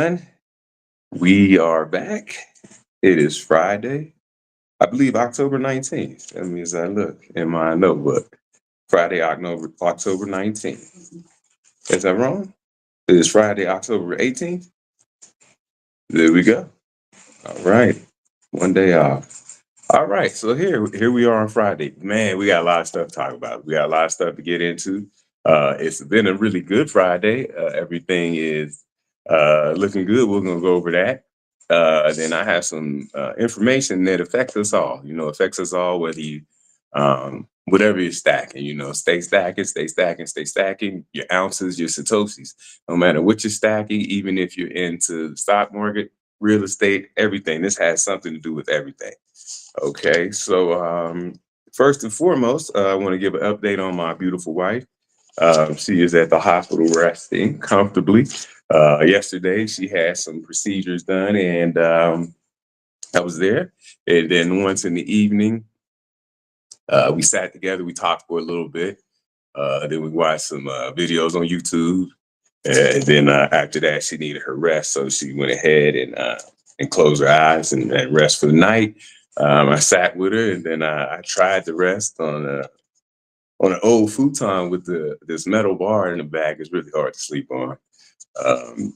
everyone. We are back. It is Friday, I believe October 19th. That means I look in my notebook. Friday, October 19th. Is that wrong? It is Friday, October 18th. There we go. All right. One day off. All right. So here we are on Friday. Man, we got a lot of stuff to talk about. We got a lot of stuff to get into. It's been a really good Friday. Everything is looking good. We're gonna go over that. Then I have some information that affects us all. Affects us all. Whatever you're stacking. Stay stacking, stay stacking, stay stacking. Your ounces, your satoshis. No matter what you're stacking, even if you're into the stock market, real estate, everything. This has something to do with everything. Okay, so first and foremost, I want to give an update on my beautiful wife. She is at the hospital resting comfortably. Yesterday, she had some procedures done, and I was there. And then once in the evening, we sat together, we talked for a little bit. Then we watched some videos on YouTube. And then after that, she needed her rest. So she went ahead and closed her eyes and rest for the night. I sat with her, and then I tried to rest on an old futon with this metal bar in the back. It's really hard to sleep on.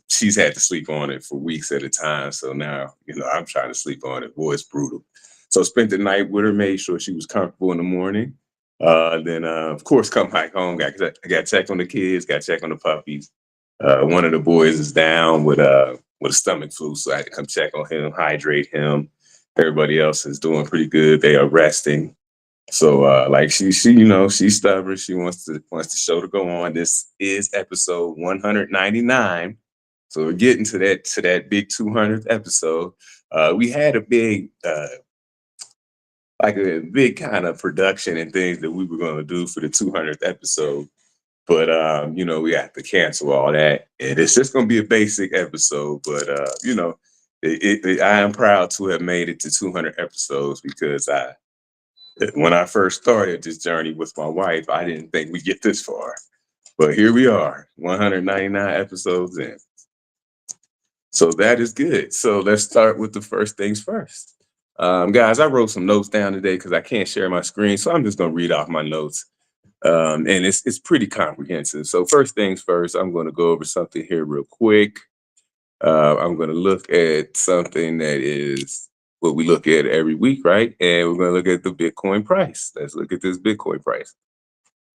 She's had to sleep on it for weeks at a time. So now, I'm trying to sleep on it. Boy, it's brutal. So spent the night with her, made sure she was comfortable in the morning. Then, of course, come back home. I got to check on the kids, got to check on the puppies. One of the boys is down with a stomach flu, so I had to come check on him, hydrate him. Everybody else is doing pretty good. They are resting. So like she's stubborn. She wants the show to go on. This is episode 199. So we're getting to that big 200th episode. We had a big kind of production and things that we were going to do for the 200th episode. But we have to cancel all that, and it's just going to be a basic episode. But I am proud to have made it to 200 episodes because when I first started this journey with my wife, I didn't think we'd get this far. But here we are, 199 episodes in. So that is good. So let's start with the first things first. Guys, I wrote some notes down today because I can't share my screen. So I'm just going to read off my notes. And it's pretty comprehensive. So first things first, I'm going to go over something here real quick. I'm going to look at something that is what we look at every week, right? And we're going to look at the Bitcoin price. Let's look at this Bitcoin price.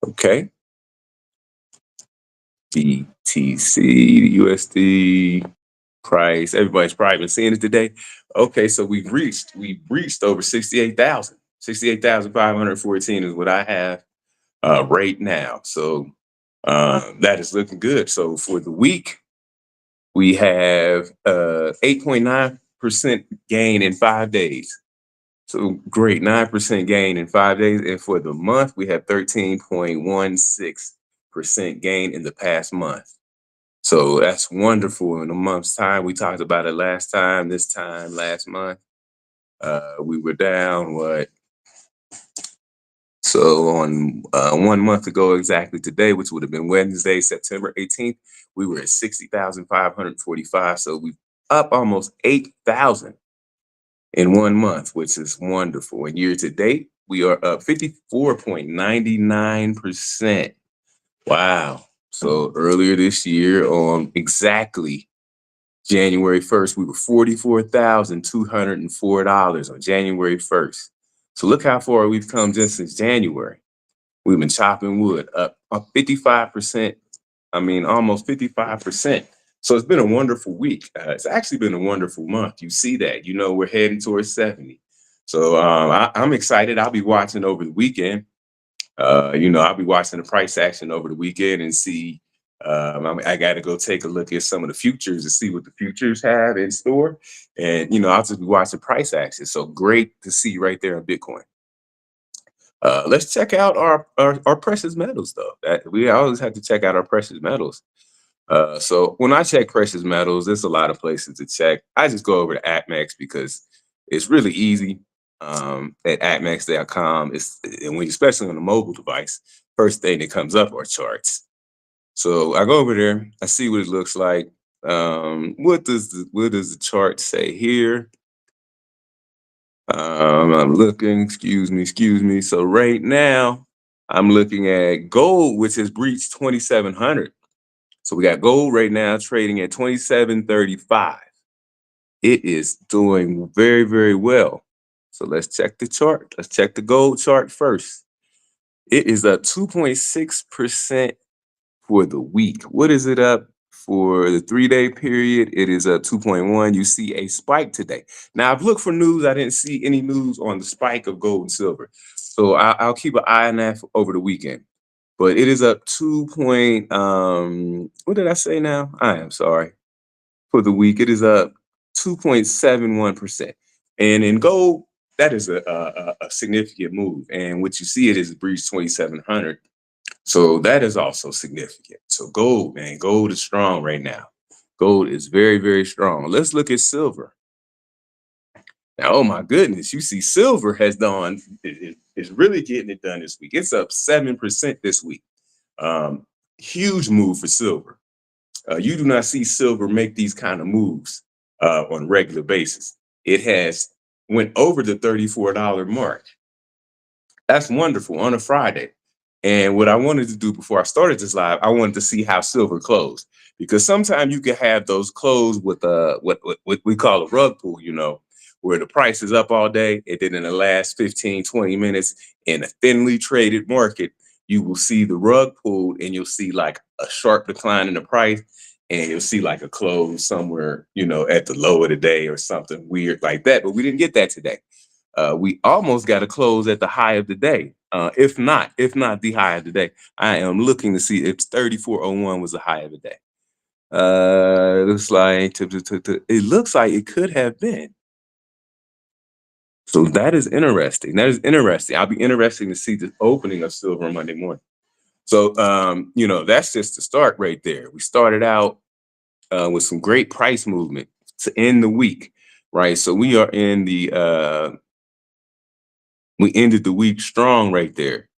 Okay. BTC, USD price. Everybody's probably been seeing it today. Okay, so we've reached over 68,000. 68,514 is what I have right now. So that is looking good. So for the week, we have 8.9% gain in 5 days. So great, 9% gain in 5 days. And for the month, we have 13.16% gain in the past month. So that's wonderful in a month's time. We talked about it last time, last month. We were down, what? So on 1 month ago exactly today, which would have been Wednesday, September 18th, we were at 60,545. So we up almost 8,000 in 1 month, which is wonderful. And year to date, we are up 54.99%. Wow. So earlier this year on exactly January 1st, we were $44,204 on January 1st. So look how far we've come just since January. We've been chopping wood up 55%. I mean, almost 55%. So it's been a wonderful week. It's actually been a wonderful month. You see that, we're heading towards 70. So I'm excited. I'll be watching over the weekend. I'll be watching the price action over the weekend and see. I got to go take a look at some of the futures to see what the futures have in store. And, I'll just be watching price action. So great to see right there in Bitcoin. Let's check out our precious metals, though. We always have to check out our precious metals. So when I check precious metals, there's a lot of places to check. I just go over to ATMEX because it's really easy. At atmex.com, especially on a mobile device, first thing that comes up are charts. So I go over there, I see what it looks like. What does the chart say here? I'm looking. Excuse me. So right now, I'm looking at gold, which has breached 2,700. So we got gold right now trading at 27.35. It is doing very, very well. So let's check the chart. Let's check the gold chart first. It is up 2.6% for the week. What is it up for the 3-day period? It is up 2.1. You see a spike today. Now I've looked for news. I didn't see any news on the spike of gold and silver. So I'll keep an eye on that over the weekend. But it is up what did I say now? I am sorry. For the week, it is up 2.71%. And in gold, that is a significant move. And what you see, it is breached 2,700. So that is also significant. So gold, man, gold is strong right now. Gold is very, very strong. Let's look at silver. Now, oh my goodness, you see silver has done, it's really getting it done this week. It's up 7% this week. Um, Huge move for silver. You do not see silver make these kind of moves on a regular basis. It has went over the $34 mark. That's wonderful on a Friday. And what I wanted to do before I started this live, I wanted to see how silver closed, because sometimes you can have those close with what we call a rug pull, where the price is up all day, and then in the last 15, 20 minutes in a thinly traded market, you will see the rug pulled and you'll see like a sharp decline in the price, and you'll see like a close somewhere, at the low of the day or something weird like that. But we didn't get that today. We almost got to close at the high of the day. If not the high of the day. I am looking to see if 34.01 was the high of the day. It looks like it could have been. So that is interesting. I'll be interesting to see the opening of silver on Monday morning. So, that's just the start right there. We started out with some great price movement to end the week, right? So we ended the week strong right there.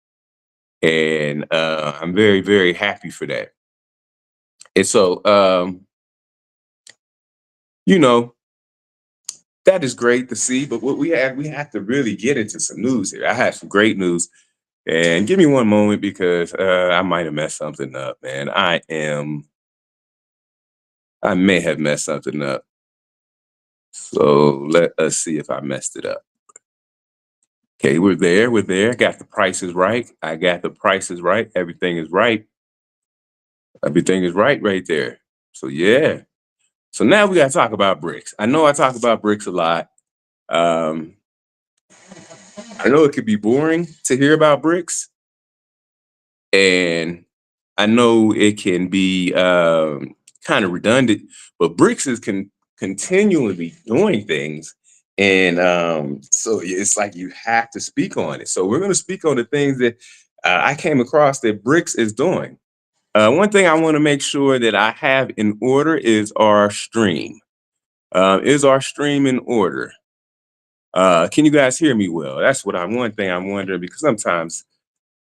And I'm very, very happy for that. And so, you know, that is great to see. But what we have to really get into some news here. I have some great news. And give me one moment, because I might have messed something up, man. I may have messed something up. So let us see if I messed it up. Okay, we're there. Got the prices right. I got the prices right. Everything is right. Everything is right there. So yeah. So now we gotta talk about BRICS. I know I talk about BRICS a lot. Um, I know it could be boring to hear about BRICS, and I know it can be kind of redundant, but BRICS is continually doing things. And so it's like you have to speak on it. So we're going to speak on the things that I came across that BRICS is doing. One thing I want to make sure that I have in order is our stream. Is our stream in order? Can you guys hear me well? That's one thing I'm wondering, because sometimes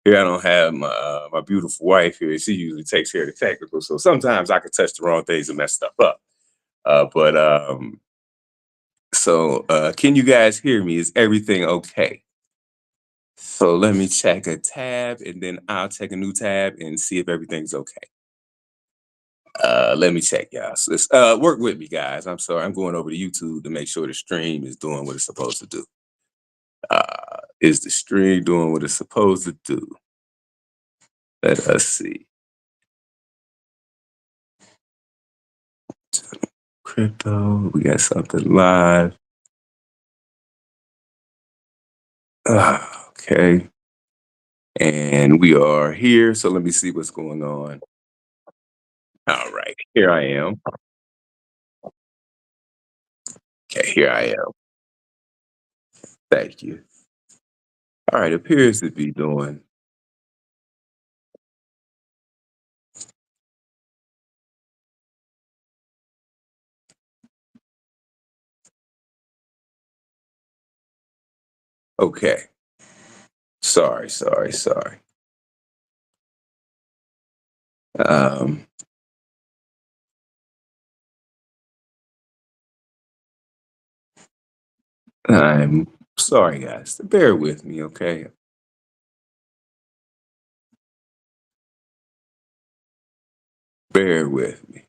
here I don't have my beautiful wife here. She usually takes care of the technical, so sometimes I could touch the wrong things and mess stuff up. But so can you guys hear me? Is everything okay? So let me check a tab, and then I'll check a new tab and see if everything's okay. Let me check, y'all. So work with me, guys. I'm sorry. I'm going over to YouTube to make sure the stream is doing what it's supposed to do. Is the stream doing what it's supposed to do? Let us see. Crypto, we got something live. Okay. And we are here. So let me see what's going on. All right. Here I am. Okay. Here I am. Thank you. All right. Appears to be doing. Okay. Sorry. Um, I'm sorry, guys. Bear with me, okay? Bear with me.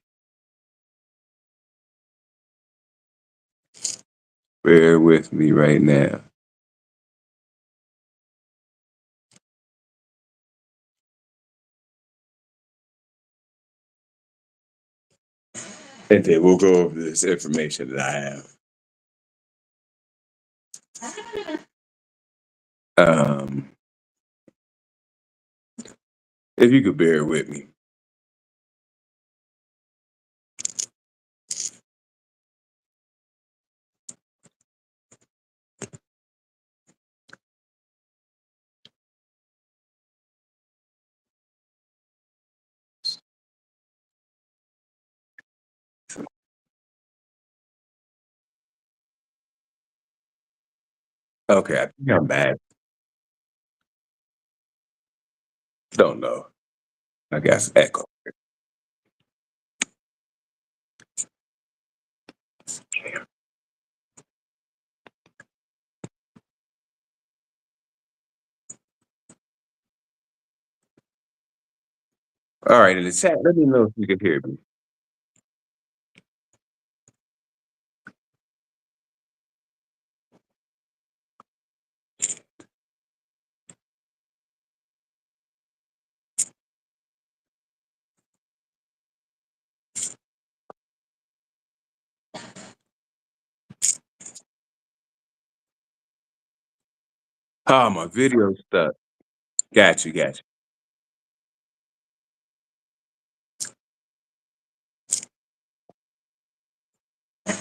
Bear with me right now. And then we'll go over this information that I have. If you could bear with me. Okay, I think I'm bad. Don't know. I guess echo. All right, in the chat, let me know if you can hear me. Oh, my video stuck. Got you, got you.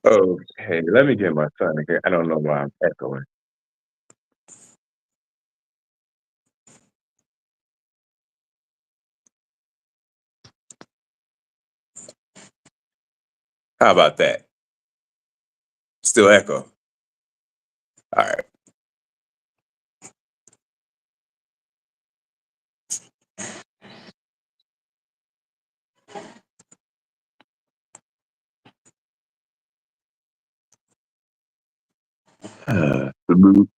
Okay, let me get my son again. I don't know why I'm echoing. How about that? Still echo. All right. Salute.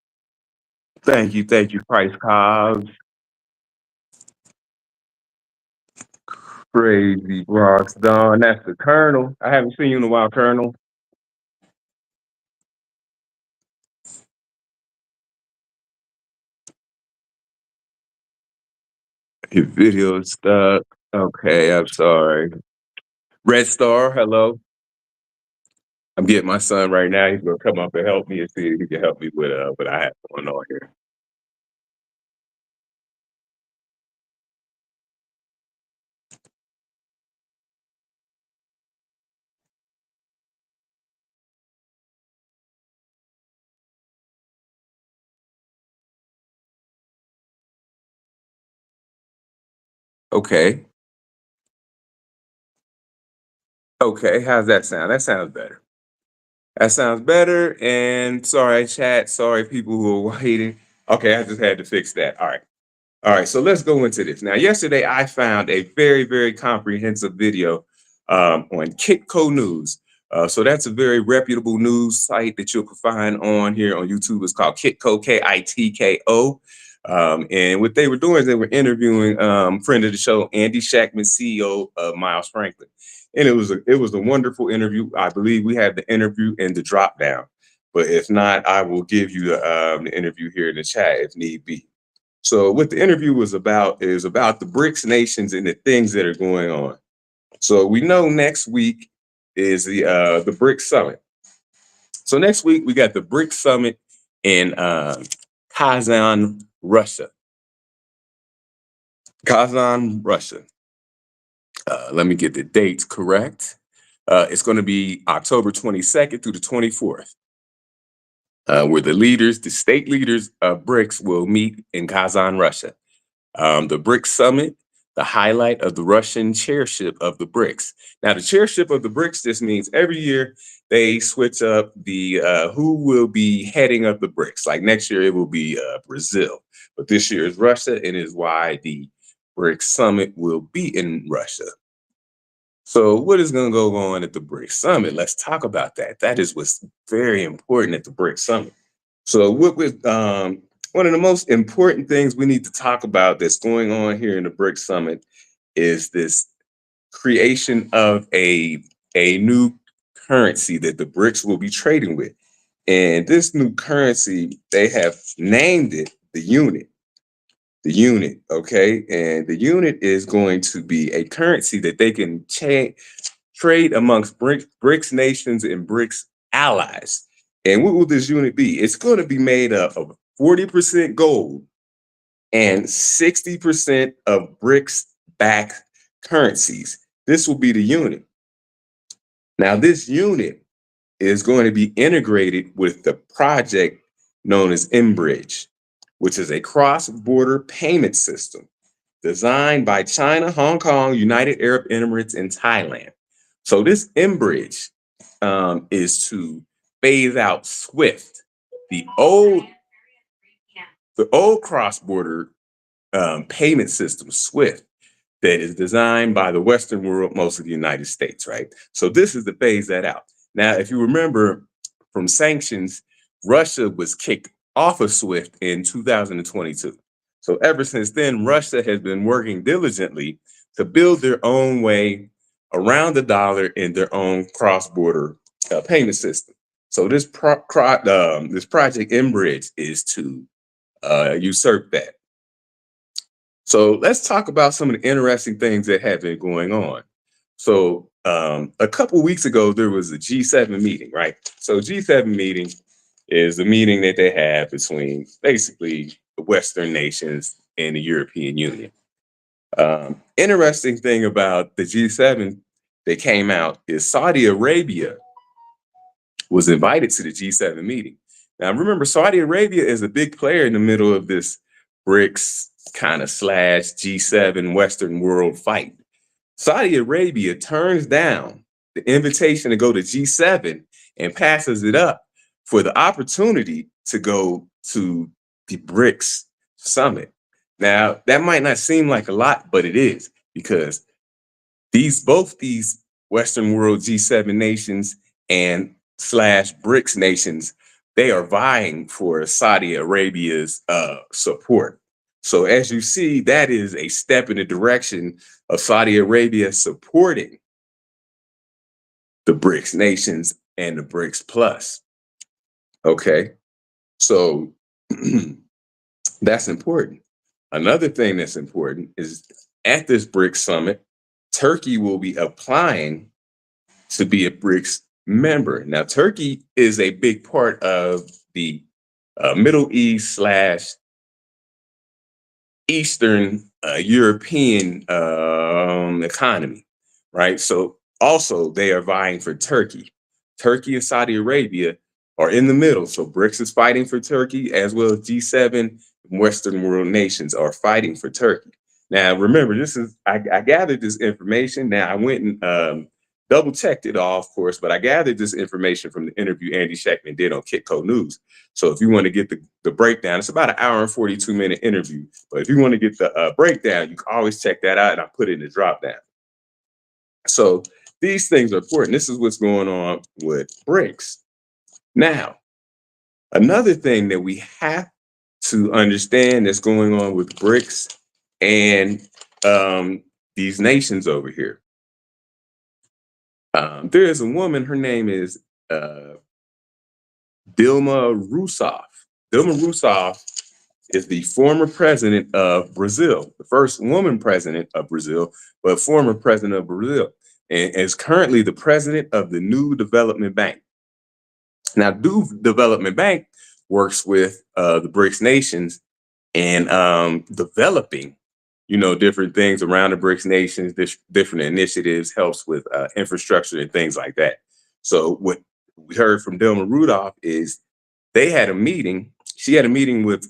Thank you, Price Cobbs. Crazy Bronx Dawn. That's the Colonel. I haven't seen you in a while, Colonel. Your video is stuck. Okay, I'm sorry. Red Star, hello. I'm getting my son right now. He's gonna come up and help me and see if he can help me with what I have going on here. Okay. Okay. How's that sound? That sounds better. That sounds better. And sorry, chat. Sorry, people who are waiting. Okay, I just had to fix that. All right. All right, so let's go into this. Now, yesterday I found a very, very comprehensive video on Kitco News. So that's a very reputable news site that you'll find on here on YouTube. It's called Kitco, Kitko. And what they were doing is they were interviewing friend of the show, Andy Shackman, CEO of Miles Franklin. And it was a wonderful interview. I believe we had the interview in the drop down. But if not, I will give you the interview here in the chat if need be. So what the interview was about is about the BRICS nations and the things that are going on. So we know next week is the BRICS summit. So next week we got the BRICS summit in Kazan, Russia. Kazan, Russia. Let me get the dates correct. It's going to be October 22nd through the 24th, where the state leaders of BRICS will meet in Kazan, Russia. The BRICS summit, the highlight of the Russian chairship of the BRICS. Now, the chairship of the BRICS just means every year they switch up the who will be heading up the BRICS. Like next year, it will be Brazil, but this year is Russia, and is why the BRICS summit will be in Russia. So what is going to go on at the BRICS Summit? Let's talk about that. That is what's very important at the BRICS Summit. So one of the most important things we need to talk about that's going on here in the BRICS Summit is this creation of a new currency that the BRICS will be trading with. And this new currency, they have named it the unit. The unit, okay? And the unit is going to be a currency that they can trade amongst BRICS nations and BRICS allies. And what will this unit be? It's going to be made up of 40% gold and 60% of BRICS backed currencies. This will be the unit. Now, this unit is going to be integrated with the project known as Mbridge, which is a cross-border payment system designed by China, Hong Kong, United Arab Emirates, and Thailand. So this Mbridge is to phase out SWIFT, the old cross-border payment system, SWIFT, that is designed by the Western world, most of the United States, right? So this is to phase that out. Now, if you remember from sanctions, Russia was kicked off of SWIFT in 2022. So ever since then, Russia has been working diligently to build their own way around the dollar in their own cross-border payment system. So this project Mbridge is to usurp that. So let's talk about some of the interesting things that have been going on. So a couple weeks ago, there was a G7 meeting, right? So G7 meeting is a meeting that they have between basically the Western nations and the European Union. Interesting thing about the G7 that came out is Saudi Arabia was invited to the G7 meeting. Now, remember, Saudi Arabia is a big player in the middle of this BRICS kind of / G7 Western world fight. Saudi Arabia turns down the invitation to go to G7 and passes it up for the opportunity to go to the BRICS summit. Now, that might not seem like a lot, but it is, because both these Western world G7 nations and / BRICS nations, they are vying for Saudi Arabia's support. So as you see, that is a step in the direction of Saudi Arabia supporting the BRICS nations and the BRICS Plus. Okay, so that's important. Another thing that's important is at this BRICS summit, Turkey will be applying to be a BRICS member. Now, Turkey is a big part of the Middle East / Eastern European economy, right? So also they are vying for Turkey. Turkey and Saudi Arabia are in the middle. So BRICS is fighting for Turkey, as well as G7 Western world nations are fighting for Turkey. Now, remember, I gathered this information. Now, I went and double checked it all, of course, but I gathered this information from the interview Andy Scheckman did on Kitco News. So if you want to get the breakdown, it's about an hour and 42-minute interview. But if you want to get the breakdown, you can always check that out, and I put it in the drop down. So these things are important. This is what's going on with BRICS. Now, another thing that we have to understand that's going on with BRICS and these nations over here. There is a woman, her name is Dilma Rousseff. Dilma Rousseff is the former president of Brazil, the first woman president of Brazil, but former president of Brazil, and is currently the president of the New Development Bank. Now, New Development Bank works with the BRICS nations and developing, different things around the BRICS nations, different initiatives, helps with infrastructure and things like that. So what we heard from Dilma Rousseff is they had a meeting. She had a meeting with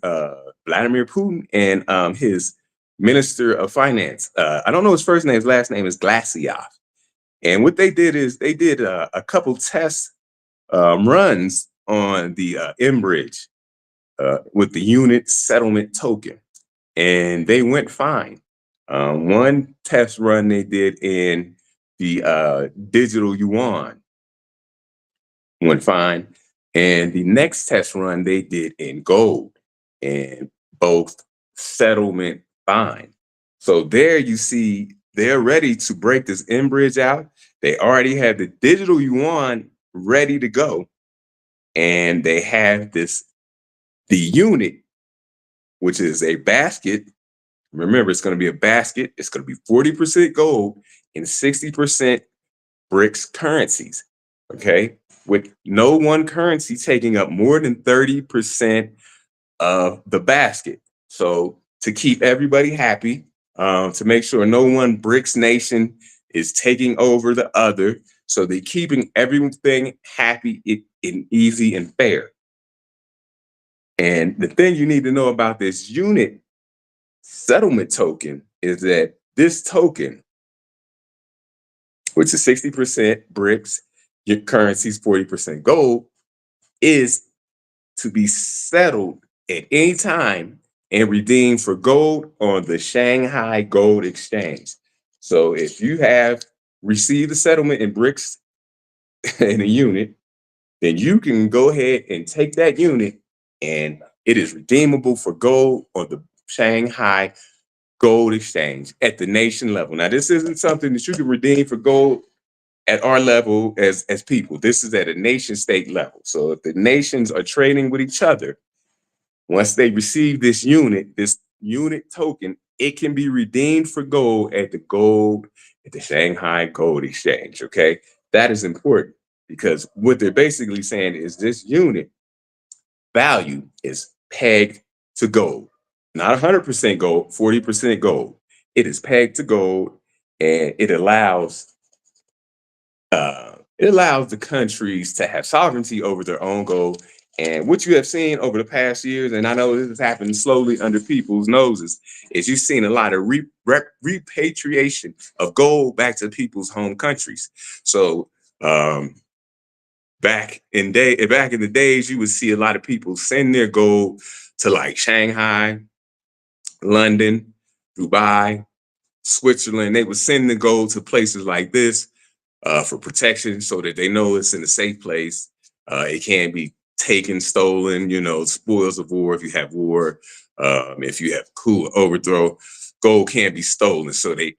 Vladimir Putin and his Minister of Finance. I don't know his first name. His last name is Glaciov. And what they did is they did a couple test runs on the Mbridge with the unit settlement token, and they went fine. One test run they did in the digital yuan went fine. And the next test run they did in gold, and both settlement fine. So there you see they're ready to break this end bridge out. They already have the digital yuan ready to go. And they have the unit, which is a basket. Remember, it's going to be a basket. It's going to be 40% gold and 60% BRICS currencies. Okay. With no one currency taking up more than 30% of the basket. So to keep everybody happy, to make sure no one BRICS nation is taking over the other. So they're keeping everything happy and easy and fair. And the thing you need to know about this unit settlement token is that this token, which is 60% BRICS, your currency's 40% gold, is to be settled at any time and redeemed for gold on the Shanghai Gold Exchange. So if you have received the settlement in BRICS in a unit, then you can go ahead and take that unit and it is redeemable for gold on the Shanghai Gold Exchange at the nation level. Now, this isn't something that you can redeem for gold at our level as people. This is at a nation state level. So if the nations are trading with each other, once they receive this unit token, it can be redeemed for gold at the Shanghai Gold Exchange. Okay. That is important because what they're basically saying is this unit value is pegged to gold, not 100% gold, 40% gold. It is pegged to gold, and it allows the countries to have sovereignty over their own gold. And what you have seen over the past years, and I know this has happened slowly under people's noses, is you've seen a lot of repatriation of gold back to people's home countries. So um, back in the days, you would see a lot of people send their gold to like Shanghai, London, Dubai, Switzerland. They would send the gold to places like this for protection so that they know it's in a safe place. It can't be taken, stolen, spoils of war if you have war. If you have coup overthrow, gold can't be stolen. So they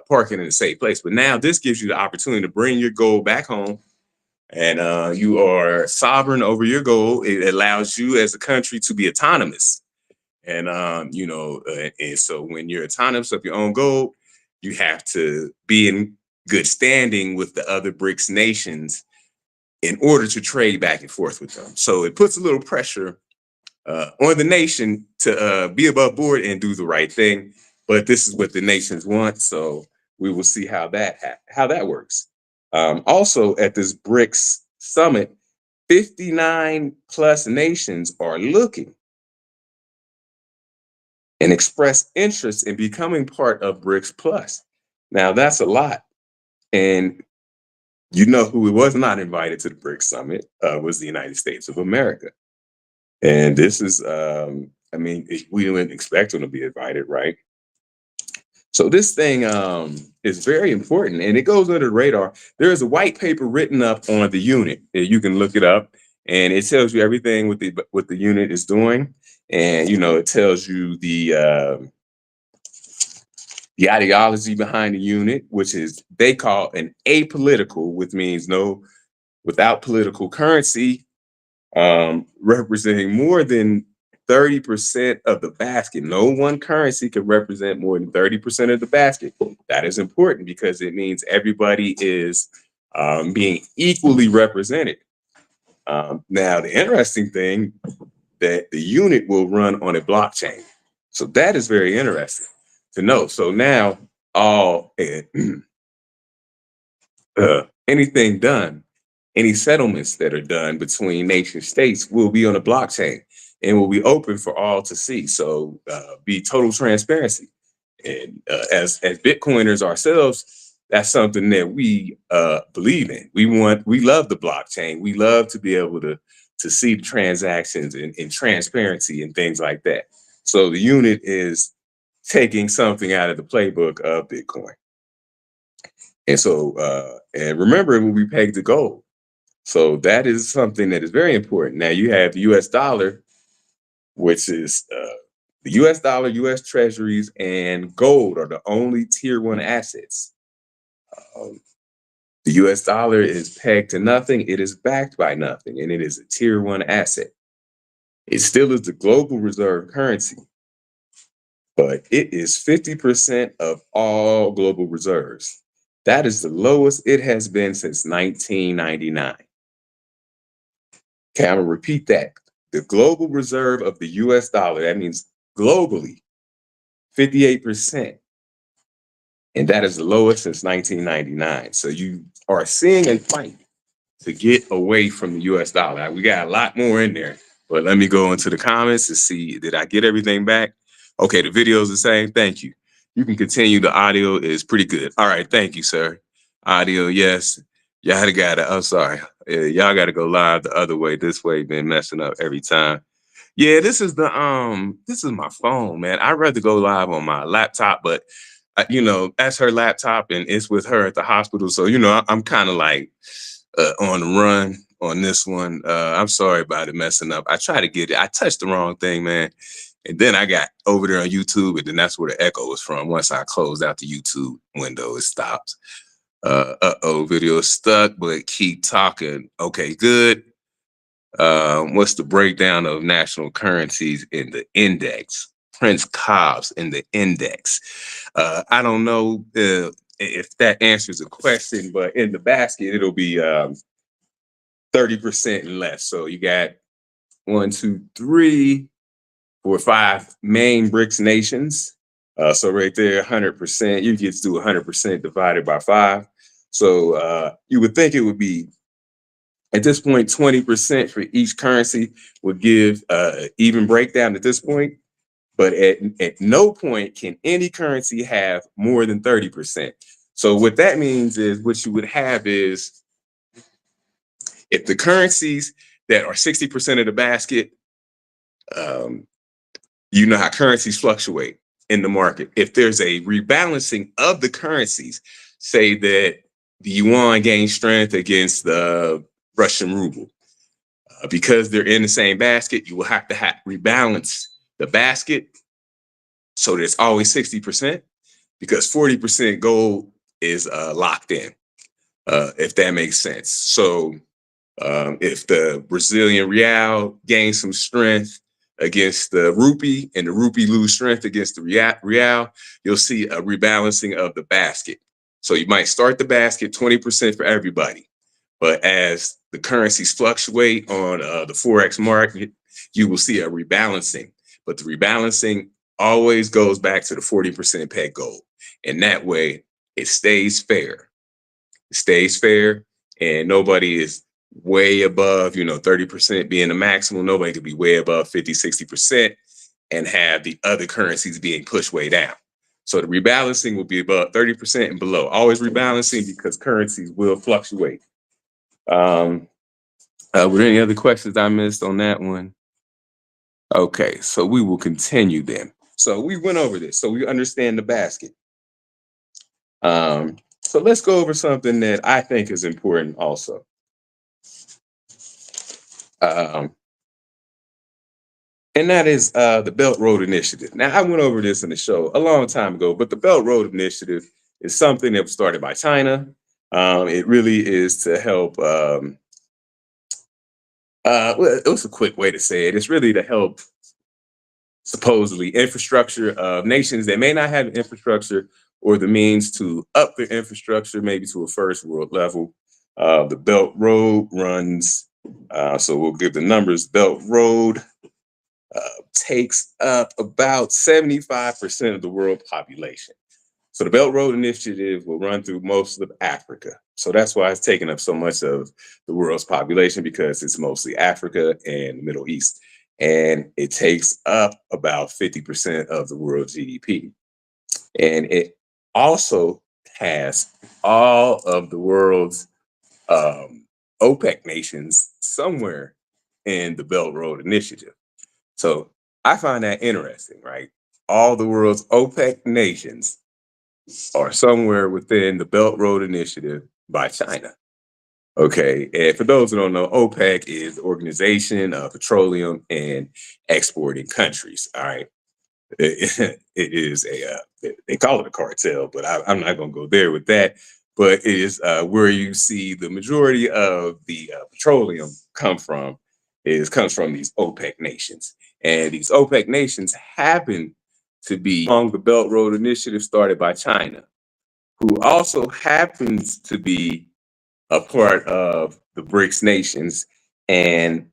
park it in a safe place. But now this gives you the opportunity to bring your gold back home, and you are sovereign over your gold. It allows you as a country to be autonomous. And so when you're autonomous of your own gold, you have to be in good standing with the other BRICS nations in order to trade back and forth with them. So it puts a little pressure on the nation to be above board and do the right thing. But this is what the nations want, so we will see how that works. Also, at this BRICS summit, 59 plus nations are looking and express interest in becoming part of BRICS Plus. Now, that's a lot. And you know who was not invited to the BRICS Summit was the United States of America. And this is, we didn't expect them to be invited, right? So this thing is very important, and it goes under the radar. There is a white paper written up on the unit. You can look it up, and it tells you everything what the unit is doing, and it tells you the ideology behind the unit, which is they call an apolitical, which means without political currency, representing more than 30% of the basket. No one currency can represent more than 30% of the basket. That is important because it means everybody is being equally represented. Now, the interesting thing that the unit will run on a blockchain. So that is very interesting to know. So now all anything done, any settlements that are done between nation states will be on a blockchain and will be open for all to see. So be total transparency. And as Bitcoiners ourselves, that's something that we believe in. We love the blockchain. We love to be able to see the transactions and transparency and things like that. So the unit is taking something out of the playbook of Bitcoin. And so, and remember, it will be pegged to gold. So that is something that is very important. Now you have the US dollar, which is the US dollar, US treasuries, and gold are the only tier one assets. Um, the US dollar is pegged to nothing, it is backed by nothing, and it is a tier one asset. It still is the global reserve currency, but it is 50% of all global reserves. That is the lowest it has been since 1999. Okay, I'm gonna repeat that. The global reserve of the US dollar, that means globally, 58%. And that is the lowest since 1999. So you are seeing a fight to get away from the US dollar. We got a lot more in there, but let me go into the comments to see, did I get everything back? Okay, the video is the same. Thank you. You can continue. The audio is pretty good. All right, thank you, sir. Audio, yes. Y'all got it. I'm sorry. Y'all got to go live the other way. This way been messing up every time. Yeah, this is my phone, man. I'd rather go live on my laptop, but that's her laptop and it's with her at the hospital. So, I'm kind of like on the run on this one. I'm sorry about it messing up. I try to get it. I touched the wrong thing, man. And then I got over there on YouTube, and then that's where the echo was from. Once I closed out the YouTube window, it stopped. Video is stuck, but keep talking. Okay, good. What's the breakdown of national currencies in the index? Prince Cobb's in the index. I don't know if that answers the question, but in the basket, it'll be 30% and less. So you got 1, 2, 3, 4, 5 main BRICS nations. So right there, 100%. You get to do 100% divided by 5. So you would think it would be, at this point, 20% for each currency would give even breakdown at this point. But at no point can any currency have more than 30%. So what that means is, what you would have is, if the currencies that are 60% of the basket, um, you know how currencies fluctuate in the market. If there's a rebalancing of the currencies, say that the yuan gains strength against the Russian ruble, because they're in the same basket, you will have to rebalance the basket so there's always 60%, because 40% gold is locked in, if that makes sense. So if the Brazilian real gains some strength against the rupee and the rupee lose strength against the real, you'll see a rebalancing of the basket. So you might start the basket 20% for everybody, but as the currencies fluctuate on the Forex market, you will see a rebalancing. But the rebalancing always goes back to the 40% peg gold. And that way it stays fair. It stays fair, and nobody is way above, 30% being the maximum. Nobody could be way above 50, 60% and have the other currencies being pushed way down. So the rebalancing will be above 30% and below. Always rebalancing, because currencies will fluctuate. Were there any other questions I missed on that one? Okay, so we will continue then. So we went over this, so we understand the basket. So let's go over something that I think is important also. And that is the Belt Road Initiative. Now, I went over this in the show a long time ago, but the Belt Road Initiative is something that was started by China. It really is to help. Well, it was a quick way to say it. It's really to help, supposedly, infrastructure of nations that may not have infrastructure or the means to up their infrastructure, maybe to a first world level. The Belt Road runs, so we'll give the numbers. Belt Road takes up about 75% of the world population. So the Belt Road Initiative will run through most of Africa. So that's why it's taking up so much of the world's population, because it's mostly Africa and the Middle East. And it takes up about 50% of the world's GDP. And it also has all of the world's OPEC nations somewhere in the Belt Road Initiative. So I find that interesting, right? All the world's OPEC nations are somewhere within the Belt Road Initiative by China. Okay, and for those who don't know, OPEC is the Organization of Petroleum and Exporting Countries. All right, it is they call it a cartel, but I'm not going to go there with that. But it is where you see the majority of the petroleum comes from these OPEC nations, and these OPEC nations happen to be along the Belt Road Initiative started by China, who also happens to be a part of the BRICS nations and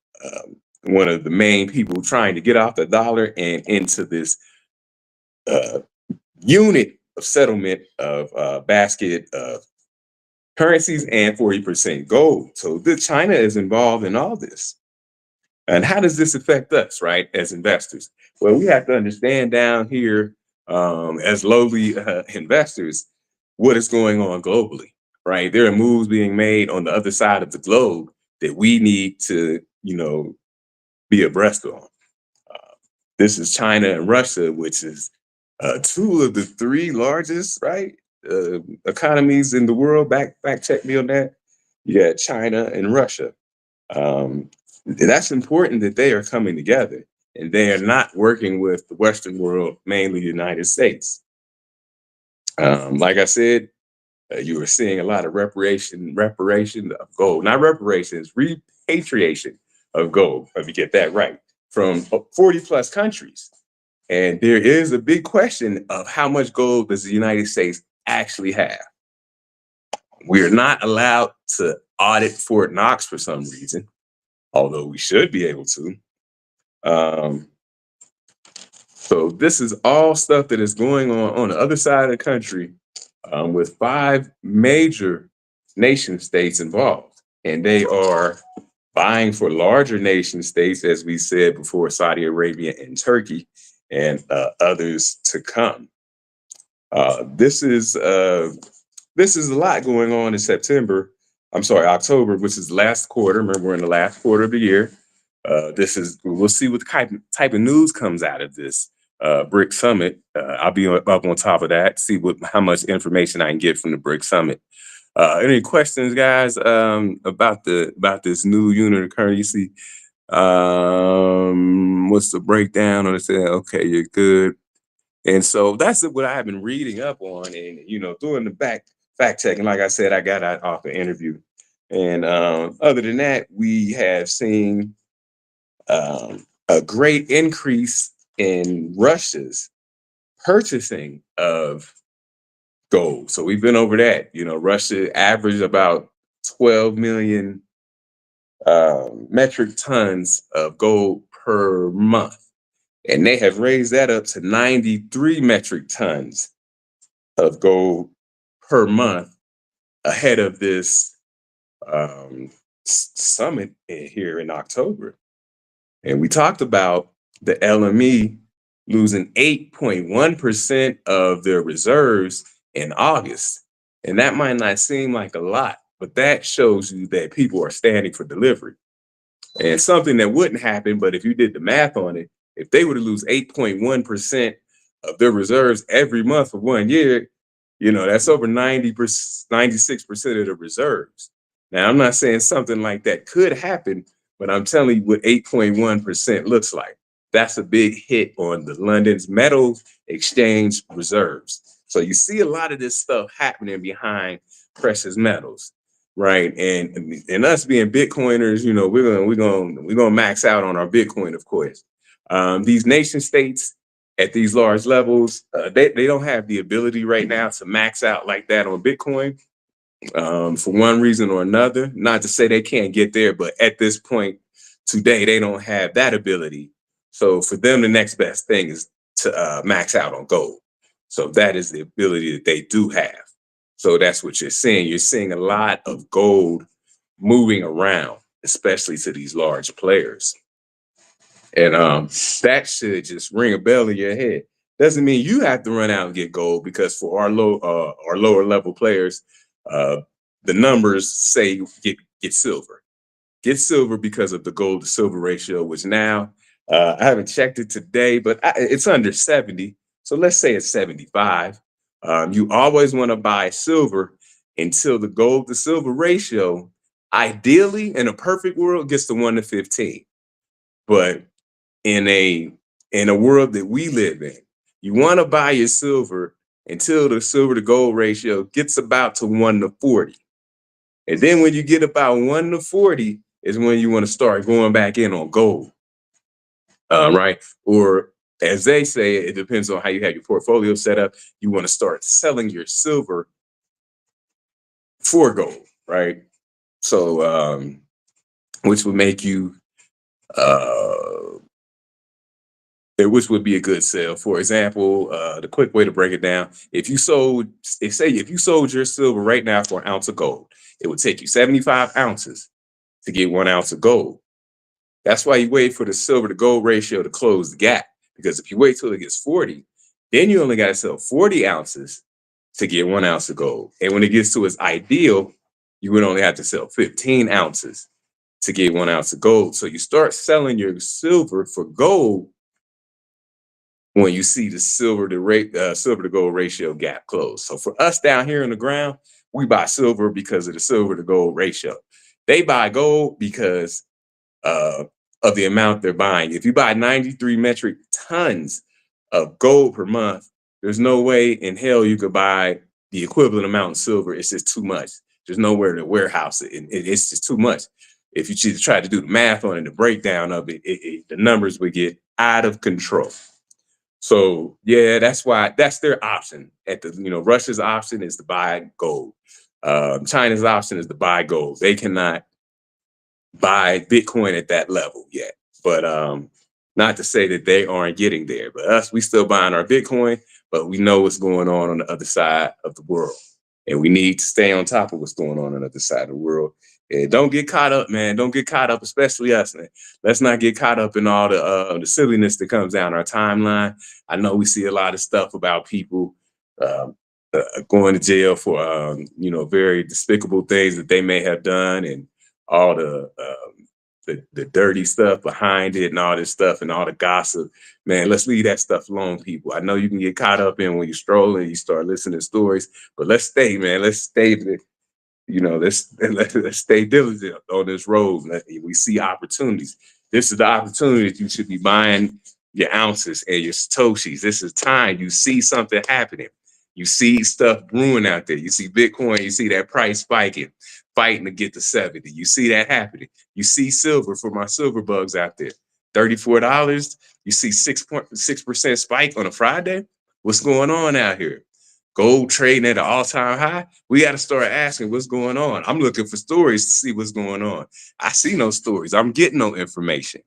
one of the main people trying to get off the dollar and into this uh, unit of settlement of basket of currencies and 40% gold. So China is involved in all this. And how does this affect us, right, as investors? Well, we have to understand down here as lowly investors what is going on globally, right? There are moves being made on the other side of the globe that we need to, be abreast on. This is China and Russia, which is two of the three largest, right, economies in the world. Back check me on that. You got China and Russia. That's important that they are coming together and they are not working with the Western world, mainly the United States. Like I said, you were seeing a lot of reparation of gold, not reparations, repatriation of gold. Let me get that right, from 40 plus countries. And there is a big question of how much gold does the United States actually have? We are not allowed to audit Fort Knox for some reason, although we should be able to. So this is all stuff that is going on the other side of the country with 5 major nation states involved. And they are buying for larger nation states, as we said before, Saudi Arabia and Turkey, and others to come. This is a lot going on in September. I'm sorry, October, which is last quarter. Remember, we're in the last quarter of the year. We'll see what type of news comes out of this BRICS summit. I'll be up on top of that, see how much information I can get from the BRICS summit. Any questions, guys, about this new unit of currency? What's the breakdown on it? Okay, you're good. And so that's what I've been reading up on and, doing the fact checking. Like I said, I got out off the interview. And other than that, we have seen a great increase in Russia's purchasing of gold. So we've been over that. Russia averaged about 12 million metric tons of gold per month. And they have raised that up to 93 metric tons of gold per month ahead of this summit here in October. And we talked about the LME losing 8.1% of their reserves in August. And that might not seem like a lot, but that shows you that people are standing for delivery. And something that wouldn't happen, but if you did the math on it, if they were to lose 8.1% of their reserves every month for 1 year, that's over 96% of the reserves. Now, I'm not saying something like that could happen, but I'm telling you what 8.1% looks like. That's a big hit on the London's metal exchange reserves. So you see a lot of this stuff happening behind precious metals, right? And us being Bitcoiners, we're gonna max out on our Bitcoin, of course. These nation states at these large levels, they don't have the ability right now to max out like that on Bitcoin for one reason or another. Not to say they can't get there, but at this point today, they don't have that ability. So for them, the next best thing is to max out on gold. So that is the ability that they do have. So that's what you're seeing. You're seeing a lot of gold moving around, especially to these large players. And that should just ring a bell in your head. Doesn't mean you have to run out and get gold, because for our lower level players, the numbers say get silver. Get silver because of the gold to silver ratio, which now I haven't checked it today, but it's under 70. So let's say it's 75. You always want to buy silver until the gold to silver ratio, ideally in a perfect world, gets to 1 to 15. But in a world that we live in, you want to buy your silver until the silver to gold ratio gets about to 1 to 40. And then when you get about 1 to 40 is when you want to start going back in on gold. Right? Or as they say, it depends on how you have your portfolio set up. You want to start selling your silver for gold, right? So, which would make you, uh, which would be a good sell. For example, the quick way to break it down: if you sold your silver right now for an ounce of gold, it would take you 75 ounces to get 1 ounce of gold. That's why you wait for the silver to gold ratio to close the gap. Because if you wait till it gets 40, then you only got to sell 40 ounces to get 1 ounce of gold. And when it gets to its ideal, you would only have to sell 15 ounces to get 1 ounce of gold. So you start selling your silver for gold when you see the silver to gold ratio gap close. So for us down here on the ground, we buy silver because of the silver to gold ratio. They buy gold because uh, of the amount they're buying. If you buy 93 metric tons of gold per month, there's no way in hell you could buy the equivalent amount of silver. It's just too much. There's nowhere to warehouse it. It's just too much. If you try to do the math on it, the breakdown of it, the numbers would get out of control. So yeah, that's their option. Russia's option is to buy gold. China's option is to buy gold. They cannot buy Bitcoin at that level yet. But not to say that they aren't getting there. But us, we still buying our Bitcoin, but we know what's going on the other side of the world. And we need to stay on top of what's going on the other side of the world. And don't get caught up, man. Don't get caught up, especially us, man. Let's not get caught up in all the silliness that comes down our timeline. I know we see a lot of stuff about people um, going to jail for very despicable things that they may have done, and all the dirty stuff behind it and all this stuff and all the gossip. Man, let's leave that stuff alone, people. I know you can get caught up in when you're strolling, you start listening to stories, but let's stay, man. Let's stay, let's stay diligent on this road. We see opportunities. This is the opportunity that you should be buying your ounces and your satoshis. This is time. You see something happening. You see stuff brewing out there. You see Bitcoin. You see that price spiking, fighting to get to 70. You see that happening. You see silver for my silver bugs out there, $34. You see 6.6% spike on a Friday. What's going on out here? Gold trading at an all-time high. We got to start asking what's going on. I'm looking for stories to see what's going on. I see no stories. I'm getting no information.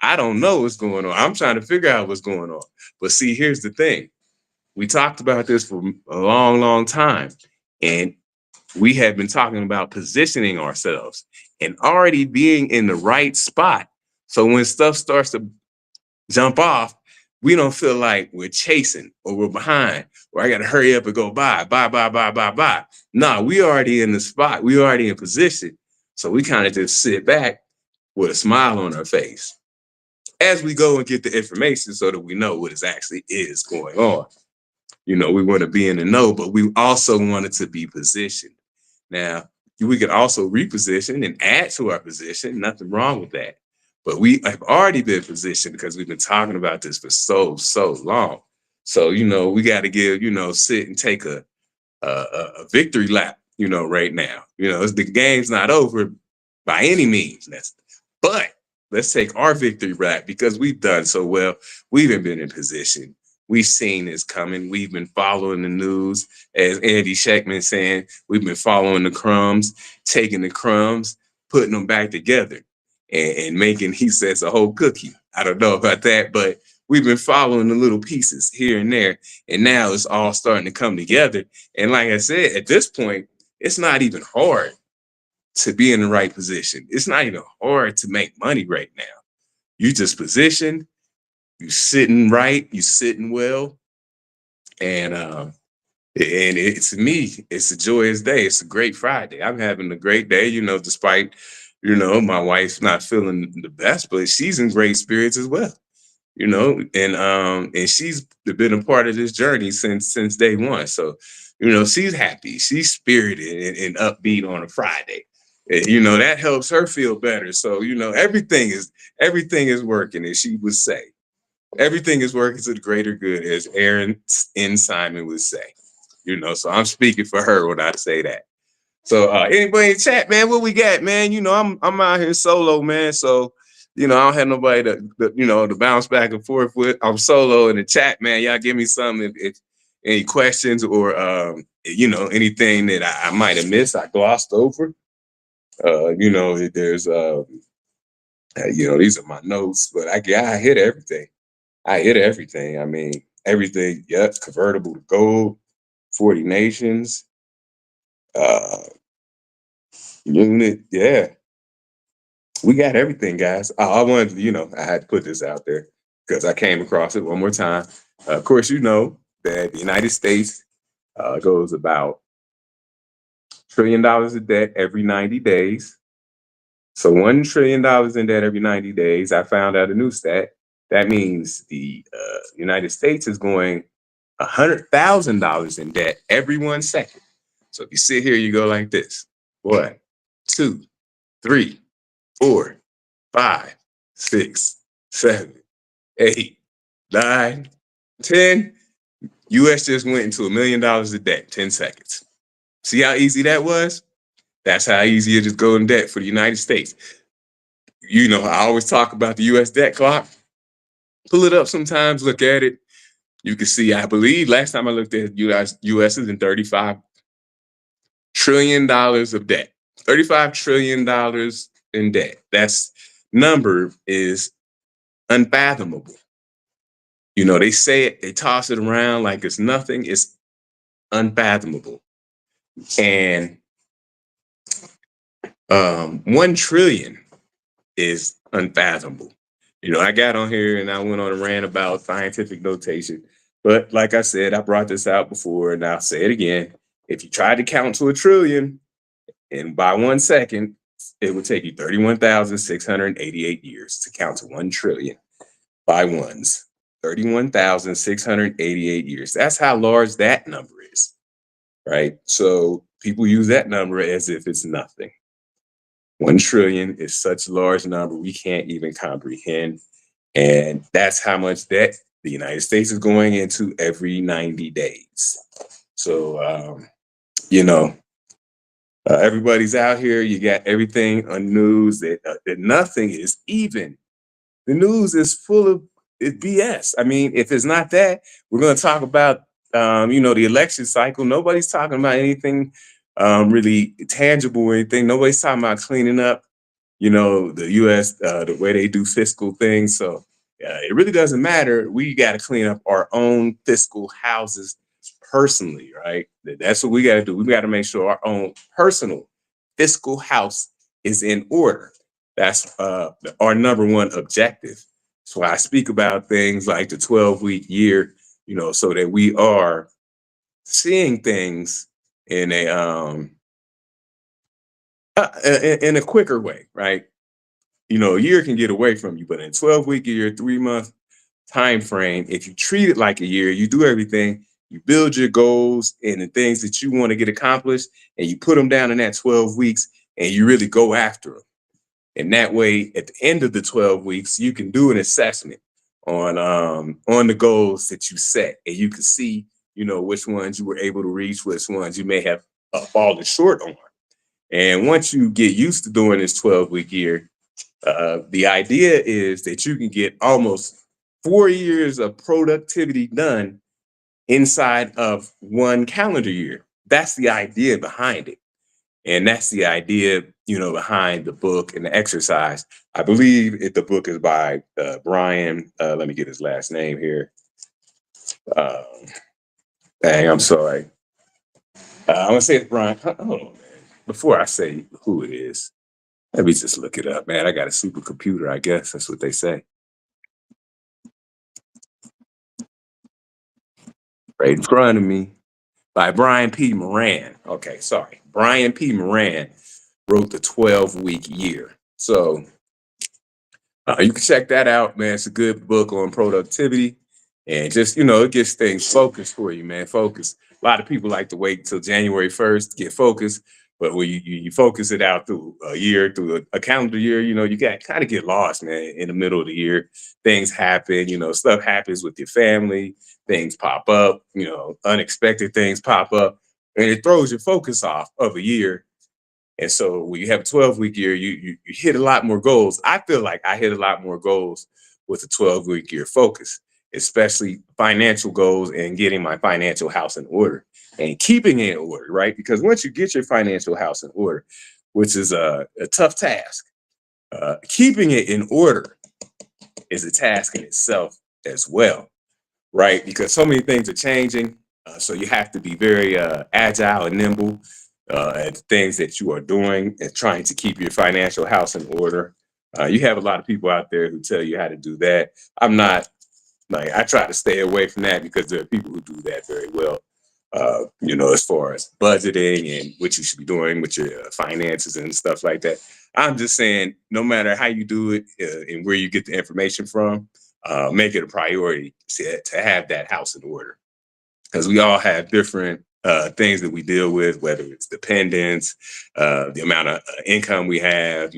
I don't know what's going on. I'm trying to figure out what's going on. But see, here's the thing. We talked about this for a long, long time. And we have been talking about positioning ourselves and already being in the right spot. So when stuff starts to jump off, we don't feel like we're chasing or we're behind or I got to hurry up and go buy. No, we already in the spot. We already in position. So we kind of just sit back with a smile on our face as we go and get the information so that we know what actually is going on. We want to be in the know, but we also wanted to be positioned. Now, we could also reposition and add to our position. Nothing wrong with that. But we have already been positioned because we've been talking about this for so long. So, we got to sit and take a victory lap, right now. The game's not over by any means. But let's take our victory lap because we've done so well. We've been in position. We've seen this coming. We've been following the news, as Andy Scheckman saying, we've been following the crumbs, taking the crumbs, putting them back together and making, he says, a whole cookie. I don't know about that, but we've been following the little pieces here and there. And now it's all starting to come together. And like I said, at this point, it's not even hard to be in the right position. It's not even hard to make money right now. You just position. You sitting right, you sitting well, and to me, it's a joyous day. It's a great Friday. I'm having a great day, despite my wife's not feeling the best, but she's in great spirits as well. and she's been a part of this journey since day one. So, she's happy, she's spirited and upbeat on a Friday. And, that helps her feel better. So, everything is working, as she would say. Everything is working to the greater good, as Aaron N. Simon would say. So I'm speaking for her when I say that. So anybody in chat, man, what we got, man? I'm out here solo, man. So, I don't have nobody to bounce back and forth with. I'm solo in the chat, man. Y'all give me some if any questions or anything that I might have missed, I glossed over. There's these are my notes, but I hit everything. I hit everything. I mean, everything, yep, convertible to gold, 40 nations, uh unit, yeah. We got everything, guys. I wanted to, I had to put this out there because I came across it one more time. Of course, you know that the United States goes about $1 trillion of debt every 90 days. So $1 trillion in debt every 90 days. I found out a new stat. That means the United States is going $100,000 in debt every 1 second. So if you sit here, you go like this: 1, 2, 3, 4, 5, 6, 7, 8, 9, 10. US just went into $1 million of debt, 10 seconds. See how easy that was? That's how easy it is to go in debt for the United States. I always talk about the US debt clock. Pull it up sometimes, look at it. You can see, I believe last time I looked at US is in $35 trillion of debt. $35 trillion in debt. That's number is unfathomable. They say it, they toss it around like it's nothing. It's unfathomable. And 1 trillion is unfathomable. I got on here and I went on a rant about scientific notation. But like I said, I brought this out before and I'll say it again. If you tried to count to 1 trillion and by 1 second, it would take you 31,688 years to count to 1 trillion by ones. 31,688 years. That's how large that number is, right? So people use that number as if it's nothing. 1 trillion is such a large number we can't even comprehend. And that's how much debt the United States is going into every 90 days. So, everybody's out here. You got everything on news that nothing is even. The news is full of BS. I mean, if it's not that, we're going to talk about, the election cycle. Nobody's talking about anything really tangible or anything. Nobody's talking about cleaning up, the U.S., the way they do fiscal things. So it really doesn't matter. We got to clean up our own fiscal houses personally, right? That's what we got to do. We got to make sure our own personal fiscal house is in order. That's our number one objective. So I speak about things like the 12-week year, so that we are seeing things in a quicker way, right? A year can get away from you, but in 12-week year, 3-month time frame, if you treat it like a year, you do everything, you build your goals and the things that you want to get accomplished, and you put them down in that 12 weeks, and you really go after them. And that way, at the end of the 12 weeks, you can do an assessment on the goals that you set, and you can see, which ones you were able to reach, which ones you may have fallen short on. And once you get used to doing this 12-week year, the idea is that you can get almost 4 years of productivity done inside of 1 calendar year. That's the idea behind it. And that's the idea, behind the book and the exercise. I believe the book is by Brian. Let me get his last name here. I'm sorry. I'm going to say it's Brian. Hold on, man. Before I say who it is, let me just look it up, man. I got a supercomputer, I guess. That's what they say. Right in front of me. By Brian P. Moran. Okay, sorry. Brian P. Moran wrote the 12-week year. So You can check that out, man. It's a good book on productivity and just, it gets things focused for you, man. Focus. A lot of people like to wait until January 1st to get focused. But when you focus it out through a year, through a calendar year, you got kind of get lost, man, in the middle of the year. Things happen, stuff happens with your family, things pop up, unexpected things pop up, and it throws your focus off of a year. And so when you have a 12-week year, you hit a lot more goals. I feel like I hit a lot more goals with a 12-week year focus, especially financial goals and getting my financial house in order and keeping it in order, right? Because once you get your financial house in order, which is a tough task, keeping it in order is a task in itself as well, right? Because so many things are changing. So you have to be very agile and nimble at the things that you are doing and trying to keep your financial house in order. You have a lot of people out there who tell you how to do that. I'm not like, I try to stay away from that because there are people who do that very well. As far as budgeting and what you should be doing with your finances and stuff like that. I'm just saying, no matter how you do it and where you get the information from, make it a priority to have that house in order because we all have different things that we deal with, whether it's dependence, the amount of income we have,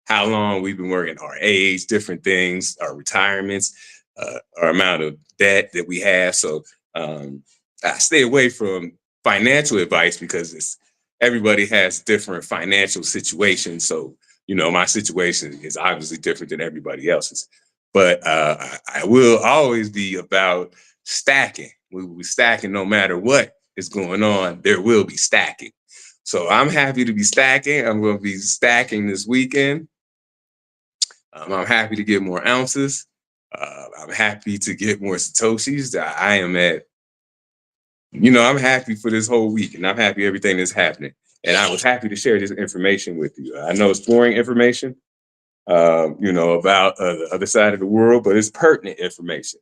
how long we've been working, our age, different things, our retirements, our amount of debt that we have. So I stay away from financial advice because everybody has different financial situations. So, my situation is obviously different than everybody else's. But I will always be about stacking. We will be stacking no matter what is going on. There will be stacking. So I'm happy to be stacking. I'm going to be stacking this weekend. I'm happy to get more ounces. I'm happy to get more Satoshis. I am at, I'm happy for this whole week and I'm happy everything that's happening. And I was happy to share this information with you. I know it's boring information, about the other side of the world, but it's pertinent information.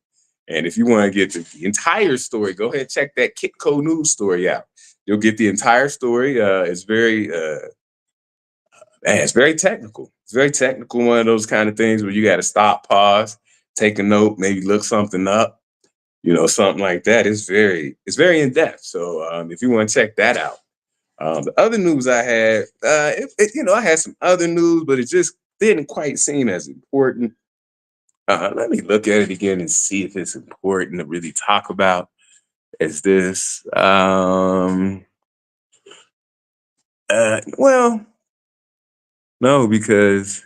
And if you want to get the entire story, go ahead and check that Kitco News story out. You'll get the entire story. It's very technical. It's very technical. One of those kind of things where you got to stop, pause, take a note, maybe look something up, something like that. It's very in depth. So if you want to check that out. The other news I had, I had some other news, but it just didn't quite seem as important. Let me look at it again and see if it's important to really talk about as this. Well, no, because,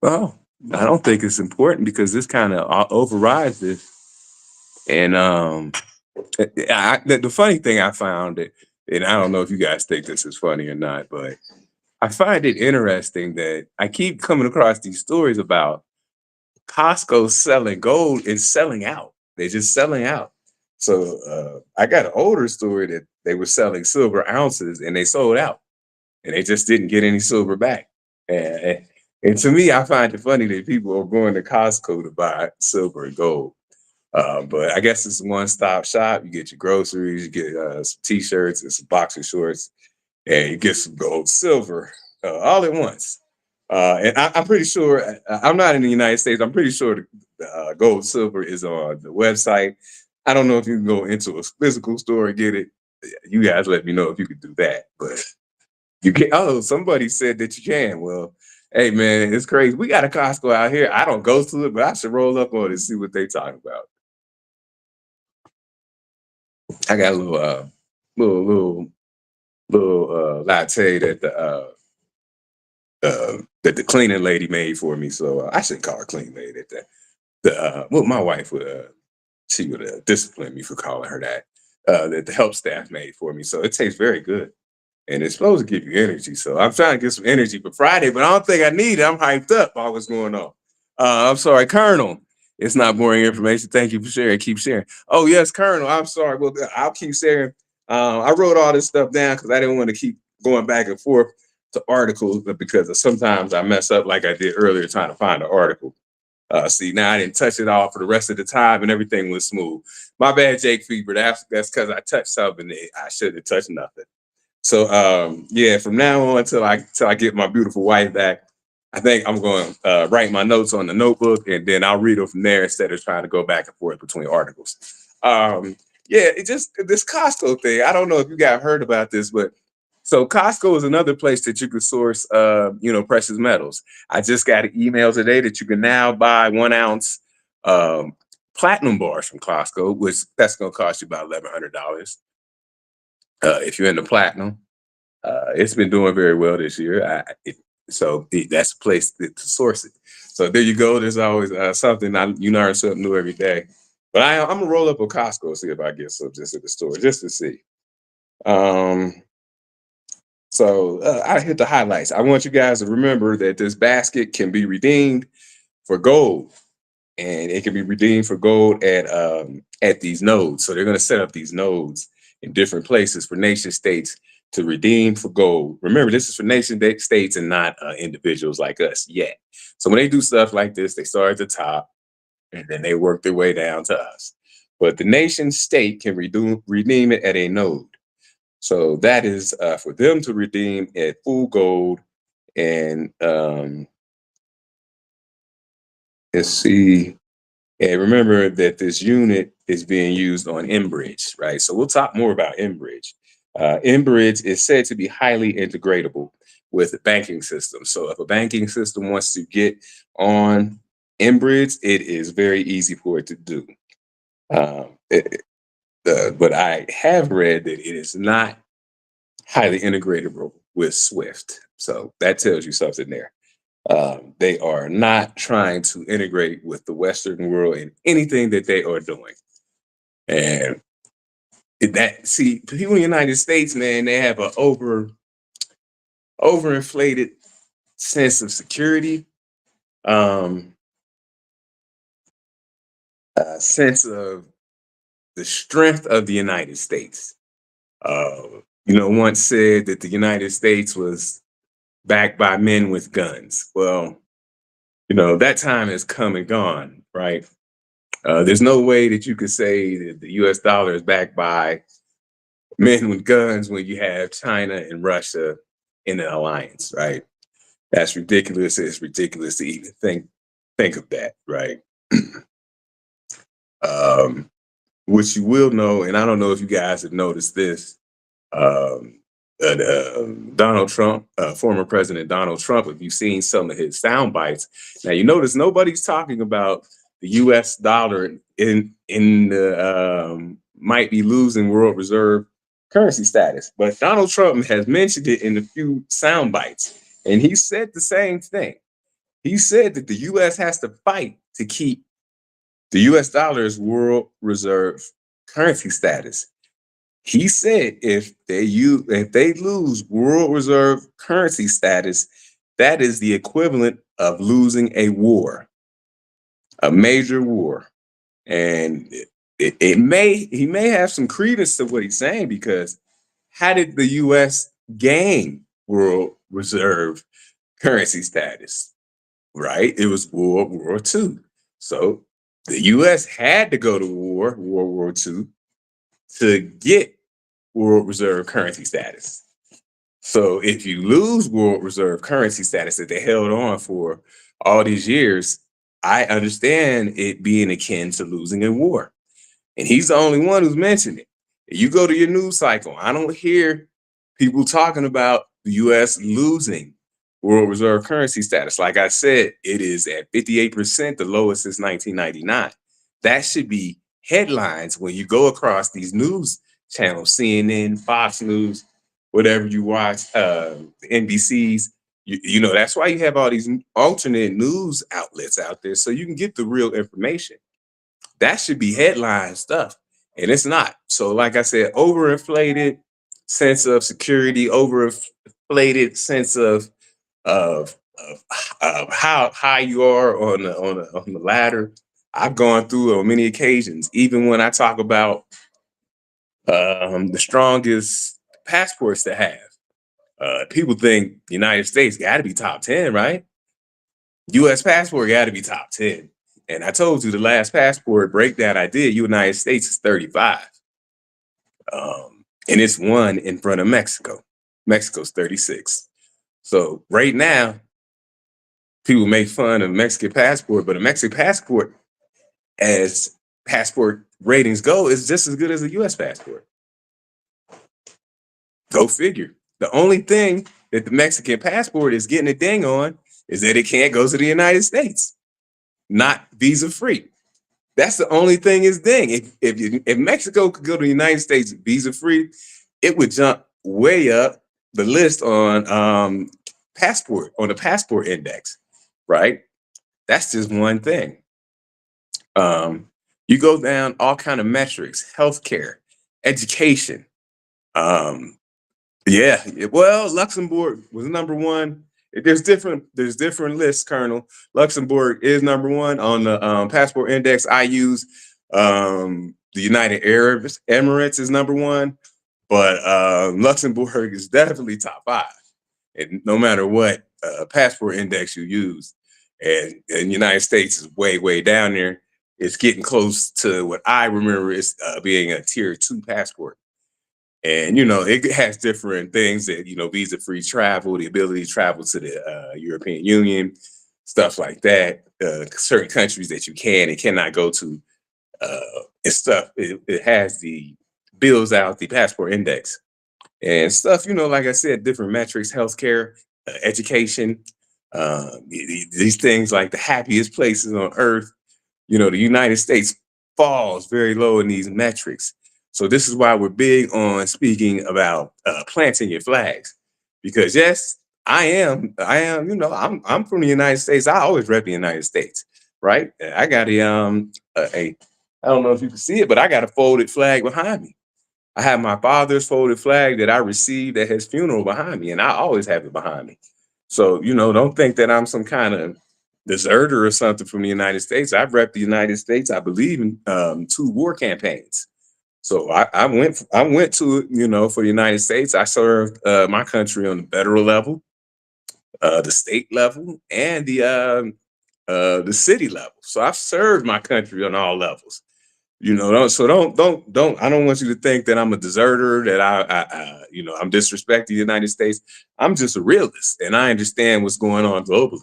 well, I don't think it's important because this kind of overrides this. And the funny thing I found it, and I don't know if you guys think this is funny or not, but I find it interesting that I keep coming across these stories about Costco selling gold and selling out. They're just selling out. So I got an older story that they were selling silver ounces and they sold out and they just didn't get any silver back. And to me, I find it funny that people are going to Costco to buy silver and gold. But I guess it's a one-stop shop. You get your groceries, you get some t-shirts and some boxer shorts, and you get some gold, silver, all at once. And I'm pretty sure, I'm not in the United States. I'm pretty sure the gold, silver is on the website. I don't know if you can go into a physical store and get it. You guys let me know if you could do that. But you can. Oh, somebody said that you can. Well, hey man, it's crazy. We got a Costco out here. I don't go to it, but I should roll up on it and see what they talking about. I got a little latte that the cleaning lady made for me. So I shouldn't call her cleaning lady at that. My wife would she would discipline me for calling her that. That the help staff made for me. So it tastes very good. And it's supposed to give you energy. So I'm trying to get some energy for Friday, but I don't think I need it. I'm hyped up by what's going on. I'm sorry, Colonel. It's not boring information. Thank you for sharing. Keep sharing. Oh, yes, Colonel. I'm sorry. Well, I'll keep sharing. I wrote all this stuff down because I didn't want to keep going back and forth to articles, but because sometimes I mess up like I did earlier trying to find an article. See, now I didn't touch it all for the rest of the time and everything was smooth. My bad, Jake Fever. That's because I touched something that I shouldn't have touched nothing. So yeah, from now on until I get my beautiful wife back, I think I'm going to write my notes on the notebook, and then I'll read them from there instead of trying to go back and forth between articles. Yeah, it just this Costco thing. I don't know if you guys heard about this, but so Costco is another place that you can source, precious metals. I just got an email today that you can now buy 1 ounce um, platinum bars from Costco, which that's going to cost you about $1,100 if you're into platinum. It's been doing very well this year. That's a place to source it. So there you go. There's always something you learn something new every day. But I'm gonna roll up a Costco, see if I get some just at the store just to see. Um, I hit the highlights. I want you guys to remember that this basket can be redeemed for gold, and it can be redeemed for gold at these nodes. So they're going to set up these nodes in different places for nation states to redeem for gold. Remember, this is for nation states and not individuals like us yet. So when they do stuff like this, they start at the top and then they work their way down to us. But the nation state can redeem it at a node. So that is for them to redeem at full gold. And let's see. And remember that this unit is being used on Enbridge, right? So we'll talk more about Enbridge. Enbridge is said to be highly integratable with the banking system. So if a banking system wants to get on Enbridge, it is very easy for it to do. But I have read that it is not highly integratable with Swift. So that tells you something there. They are not trying to integrate with the Western world in anything that they are doing. And people in the United States, man, they have an overinflated sense of security, a sense of the strength of the United States. Once said that the United States was backed by men with guns. Well, that time has come and gone, right? There's no way that you could say that the US dollar is backed by men with guns when you have China and Russia in an alliance, right? That's ridiculous. It's ridiculous to even think of that, right? Which you will know, and I don't know if you guys have noticed this, Donald Trump, former President Donald Trump, if you've seen some of his sound bites, now you notice nobody's talking about the U.S. dollar in the might be losing world reserve currency status, but Donald Trump has mentioned it in a few sound bites, and he said the same thing. He said that the U.S. has to fight to keep the U.S. dollar's world reserve currency status. He said if they lose world reserve currency status, that is the equivalent of losing a war, a major war. And he may have some credence to what he's saying, because how did the US gain world reserve currency status? Right? It was World War II. So the US had to go to World War II to get world reserve currency status. So if you lose world reserve currency status that they held on for all these years, I understand it being akin to losing a war. And he's the only one who's mentioned it. You go to your news cycle, I don't hear people talking about the US losing world reserve currency status. Like I said, it is at 58%, the lowest since 1999. That should be headlines when you go across these news channels, CNN, Fox News, whatever you watch, NBCs. That's why you have all these alternate news outlets out there, so you can get the real information. That should be headline stuff, and it's not. So, like I said, overinflated sense of security, overinflated sense of how high you are on the ladder. I've gone through on many occasions, even when I talk about the strongest passports to have. People think the United States got to be top 10, right? U.S. passport got to be top 10. And I told you the last passport breakdown I did, United States is 35. And it's one in front of Mexico. Mexico's 36. So right now, people make fun of Mexican passport, but a Mexican passport, as passport ratings go, is just as good as a U.S. passport. Go figure. The only thing that the Mexican passport is getting a ding on is that it can't go to the United States, not visa free. That's the only thing is ding. If Mexico could go to the United States visa free, it would jump way up the list on the passport index, right? That's just one thing. You go down all kind of metrics, healthcare, education. Um, yeah, well, Luxembourg was number one. There's different lists, Colonel. Luxembourg is number one on the passport index. I use the United Arab Emirates is number one, but Luxembourg is definitely top five. And no matter what passport index you use, and United States is way down there. It's getting close to what I remember is being a tier 2 passport. And it has different things that visa-free travel, the ability to travel to the European Union, stuff like that. Certain countries that you can and cannot go to, and stuff. It has the bills out the passport index and stuff. Like I said, different metrics, healthcare, education, these things like the happiest places on earth. The United States falls very low in these metrics. So this is why we're big on speaking about planting your flags, because yes, I am. I'm from the United States. I always rep the United States, right? I got a I don't know if you can see it, but I got a folded flag behind me. I have my father's folded flag that I received at his funeral behind me, and I always have it behind me. So, don't think that I'm some kind of deserter or something from the United States. I've repped the United States, I believe, in 2 war campaigns. So I went to it, for the United States. I served my country on the federal level, the state level, and the city level. So I've served my country on all levels. Don't. I don't want you to think that I'm a deserter, that I'm disrespecting the United States. I'm just a realist, and I understand what's going on globally.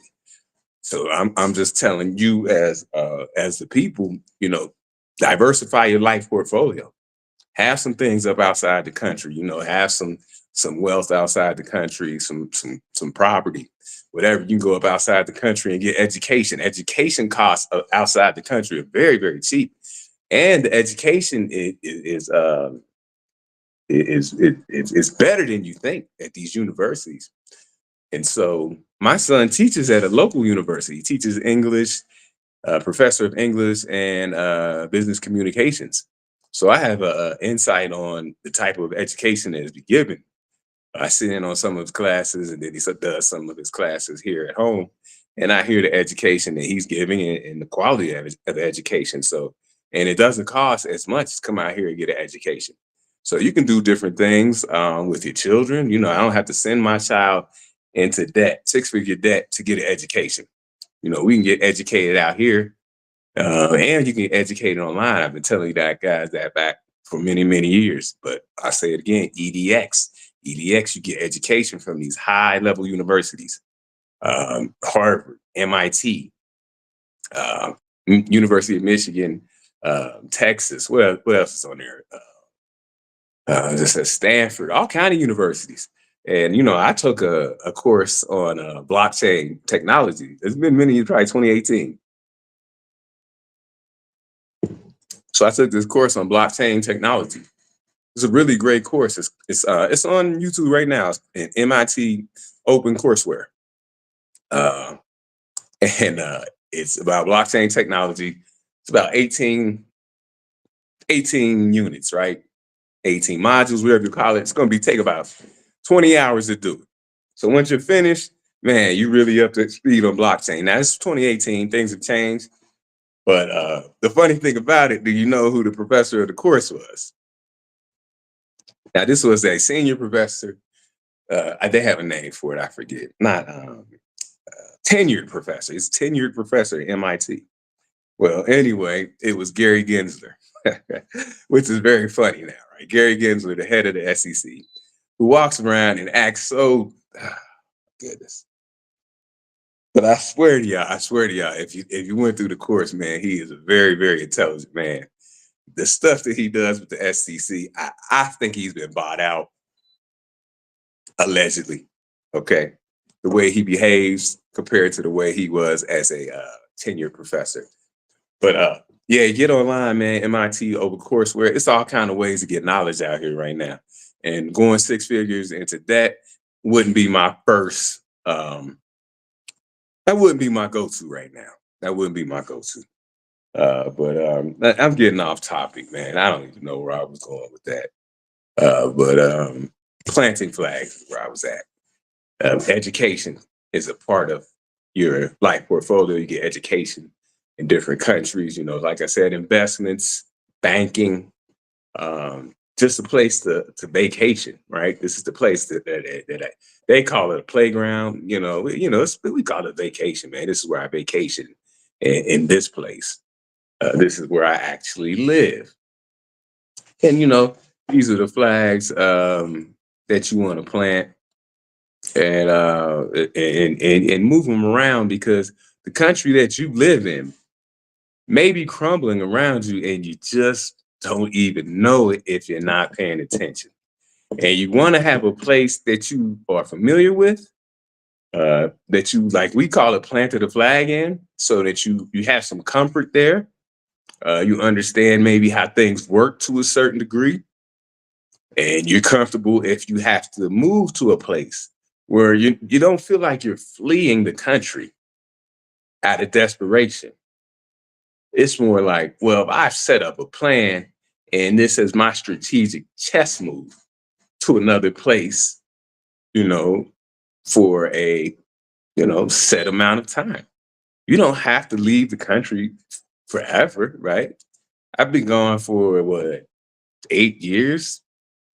So I'm just telling you as the people, diversify your life portfolio. Have some things up outside the country. Have some wealth outside the country, some property, whatever. You can go up outside the country and get education. Education costs outside the country are very cheap, and the education is better than you think at these universities. And so my son teaches at a local university. He teaches English, professor of English and business communications. So I have a insight on the type of education that is given. I sit in on some of his classes, and then he does some of his classes here at home, and I hear the education that he's giving and the quality of education. So, and it doesn't cost as much to come out here and get an education. So you can do different things with your children. I don't have to send my child into debt, 6-figure debt, to get an education. We can get educated out here, and you can get educated online. I've been telling you guys that back for many years. But I say it again: EDX. EDX, you get education from these high-level universities, Harvard, MIT, University of Michigan, Texas. What else is on there? This says Stanford, all kind of universities. And I took a course on blockchain technology. It's been many years, probably 2018. So I took this course on blockchain technology. It's a really great course. It's on YouTube right now. It's in MIT Open Courseware, uh, and it's about blockchain technology. It's about 18 units, right? 18 modules, whatever you call it. It's going to take about 20 hours to do it. So once you're finished, man, you really up to speed on blockchain. Now it's 2018, things have changed. But the funny thing about it, do you know who the professor of the course was? Now this was a senior professor. They have a name for it, I forget. Not tenured professor. It's tenured professor at MIT. Well, anyway, it was Gary Gensler, which is very funny now, right? Gary Gensler, the head of the SEC, who walks around and acts so goodness. But I swear to y'all, if you went through the course, man, he is a very, very intelligent man. The stuff that he does with the SEC, I think he's been bought out allegedly. Okay, the way he behaves compared to the way he was as a tenured professor. But yeah, get online, man. MIT over courseware. It's all kind of ways to get knowledge out here right now. And going six figures into debt wouldn't be my first. That wouldn't be my go-to right now. That wouldn't be my go-to. But I'm getting off topic, man. I don't even know where I was going with that. But planting flags is where I was at. Education is a part of your life portfolio. You get education in different countries. You know, like I said, investments, banking, just a place to vacation. Right. This is the place that they call it a playground. We call it vacation, man. This is where I vacation in this place. This is where I actually live. And these are the flags that you want to plant and move them around, because the country that you live in may be crumbling around you and you just don't even know it if you're not paying attention. And you want to have a place that you are familiar with, that you, like we call it, planted a flag in, so that you have some comfort there. You understand maybe how things work to a certain degree, and you're comfortable if you have to move to a place where you don't feel like you're fleeing the country out of desperation. It's more like, well, I've set up a plan and this is my strategic chess move to another place, you know, for a, set amount of time. You don't have to leave the country forever, right? I've been gone for what, 8 years?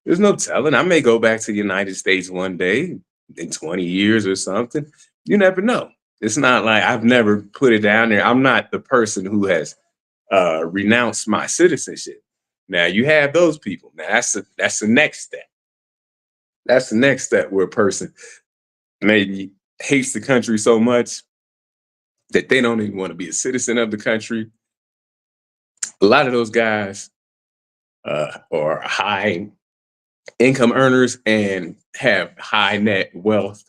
There's no telling. I may go back to the United States one day in 20 years or something. You never know. It's not like I've never put it down there. I'm not the person who has renounced my citizenship. Now you have those people. Now that's the next step. That's the next step where a person maybe hates the country so much that they don't even want to be a citizen of the country. A lot of those guys are high income earners and have high net wealth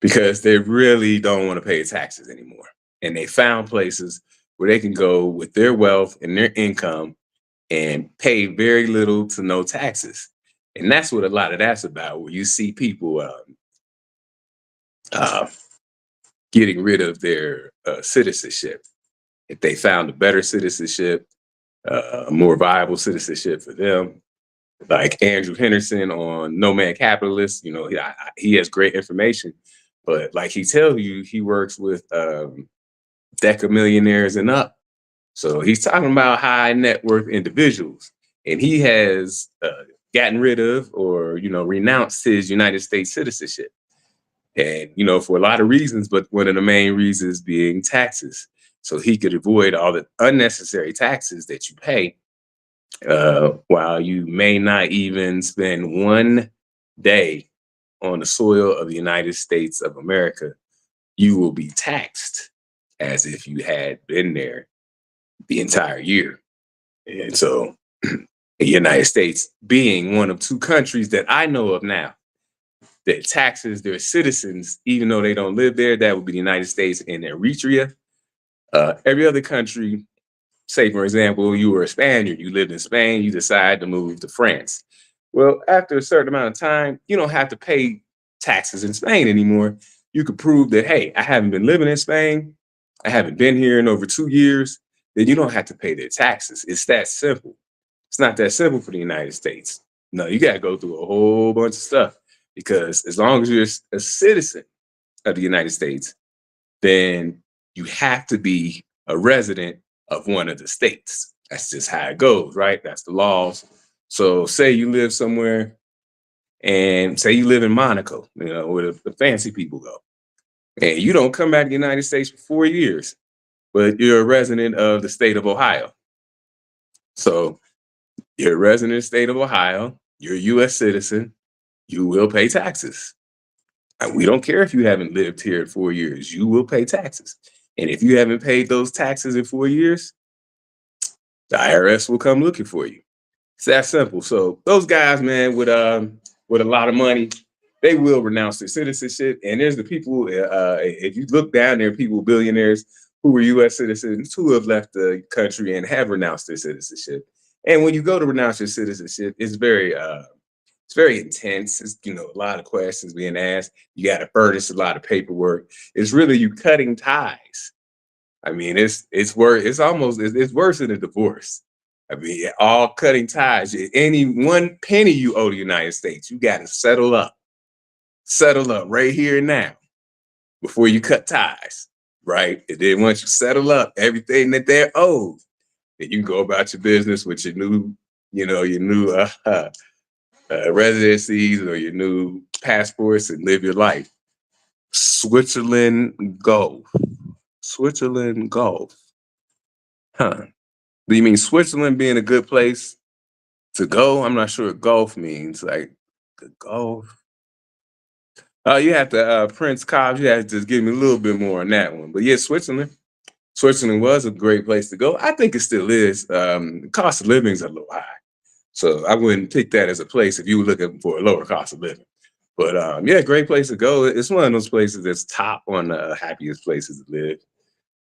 because they really don't want to pay taxes anymore. And they found places where they can go with their wealth and their income and pay very little to no taxes. And that's what a lot of that's about, where you see people uh, getting rid of their citizenship. If they found a better citizenship, a more viable citizenship for them, like Andrew Henderson on Nomad Capitalist, he has great information, but like he tells you, he works with deca millionaires and up. So he's talking about high net worth individuals, and he has gotten rid of or renounced his United States citizenship, and for a lot of reasons, but one of the main reasons being taxes. So he could avoid all the unnecessary taxes that you pay, while you may not even spend one day on the soil of the United States of America. You will be taxed as if you had been there the entire year. And so the United States being one of two countries that I know of now that taxes their citizens, even though they don't live there, that would be the United States and Eritrea. Every other country, say, for example, you were a Spaniard, you lived in Spain, you decide to move to France. Well, after a certain amount of time, you don't have to pay taxes in Spain anymore. You could prove that, hey, I haven't been living in Spain, I haven't been here in over 2 years, then you don't have to pay their taxes. It's that simple. It's not that simple for the United States. No, you got to go through a whole bunch of stuff, because as long as you're a citizen of the United States, then you have to be a resident of one of the states. That's just how it goes, right? That's the laws. So say you live somewhere, and say you live in Monaco, where the fancy people go, and you don't come back to the United States for 4 years, but you're a resident of the state of Ohio. So you're a resident of the state of Ohio, you're a US citizen, you will pay taxes. And we don't care if you haven't lived here in 4 years, you will pay taxes. And if you haven't paid those taxes in 4 years, the IRS will come looking for you. It's that simple. So those guys, man, with a lot of money, they will renounce their citizenship. And there's the people. If you look down there, people, billionaires who were U.S. citizens who have left the country and have renounced their citizenship. And when you go to renounce your citizenship, it's very intense. It's, a lot of questions being asked. You got to furnish a lot of paperwork. It's really you cutting ties. I mean, it's worse. It's worse than a divorce. I mean, all cutting ties. Any one penny you owe the United States, you got to settle up right here and now before you cut ties, right? And then once you settle up everything that they're owed, then you can go about your business with your new, residencies or your new passports and live your life. Switzerland Gulf. Switzerland Gulf. Huh. Do you mean Switzerland being a good place to go? I'm not sure what golf means. Like golf. Oh, you have to Prince Cobbs, you have to just give me a little bit more on that one. But yeah, Switzerland. Switzerland was a great place to go. I think it still is. The cost of living is a little high. So I wouldn't pick that as a place if you were looking for a lower cost of living. But yeah, great place to go. It's one of those places that's top on the happiest places to live.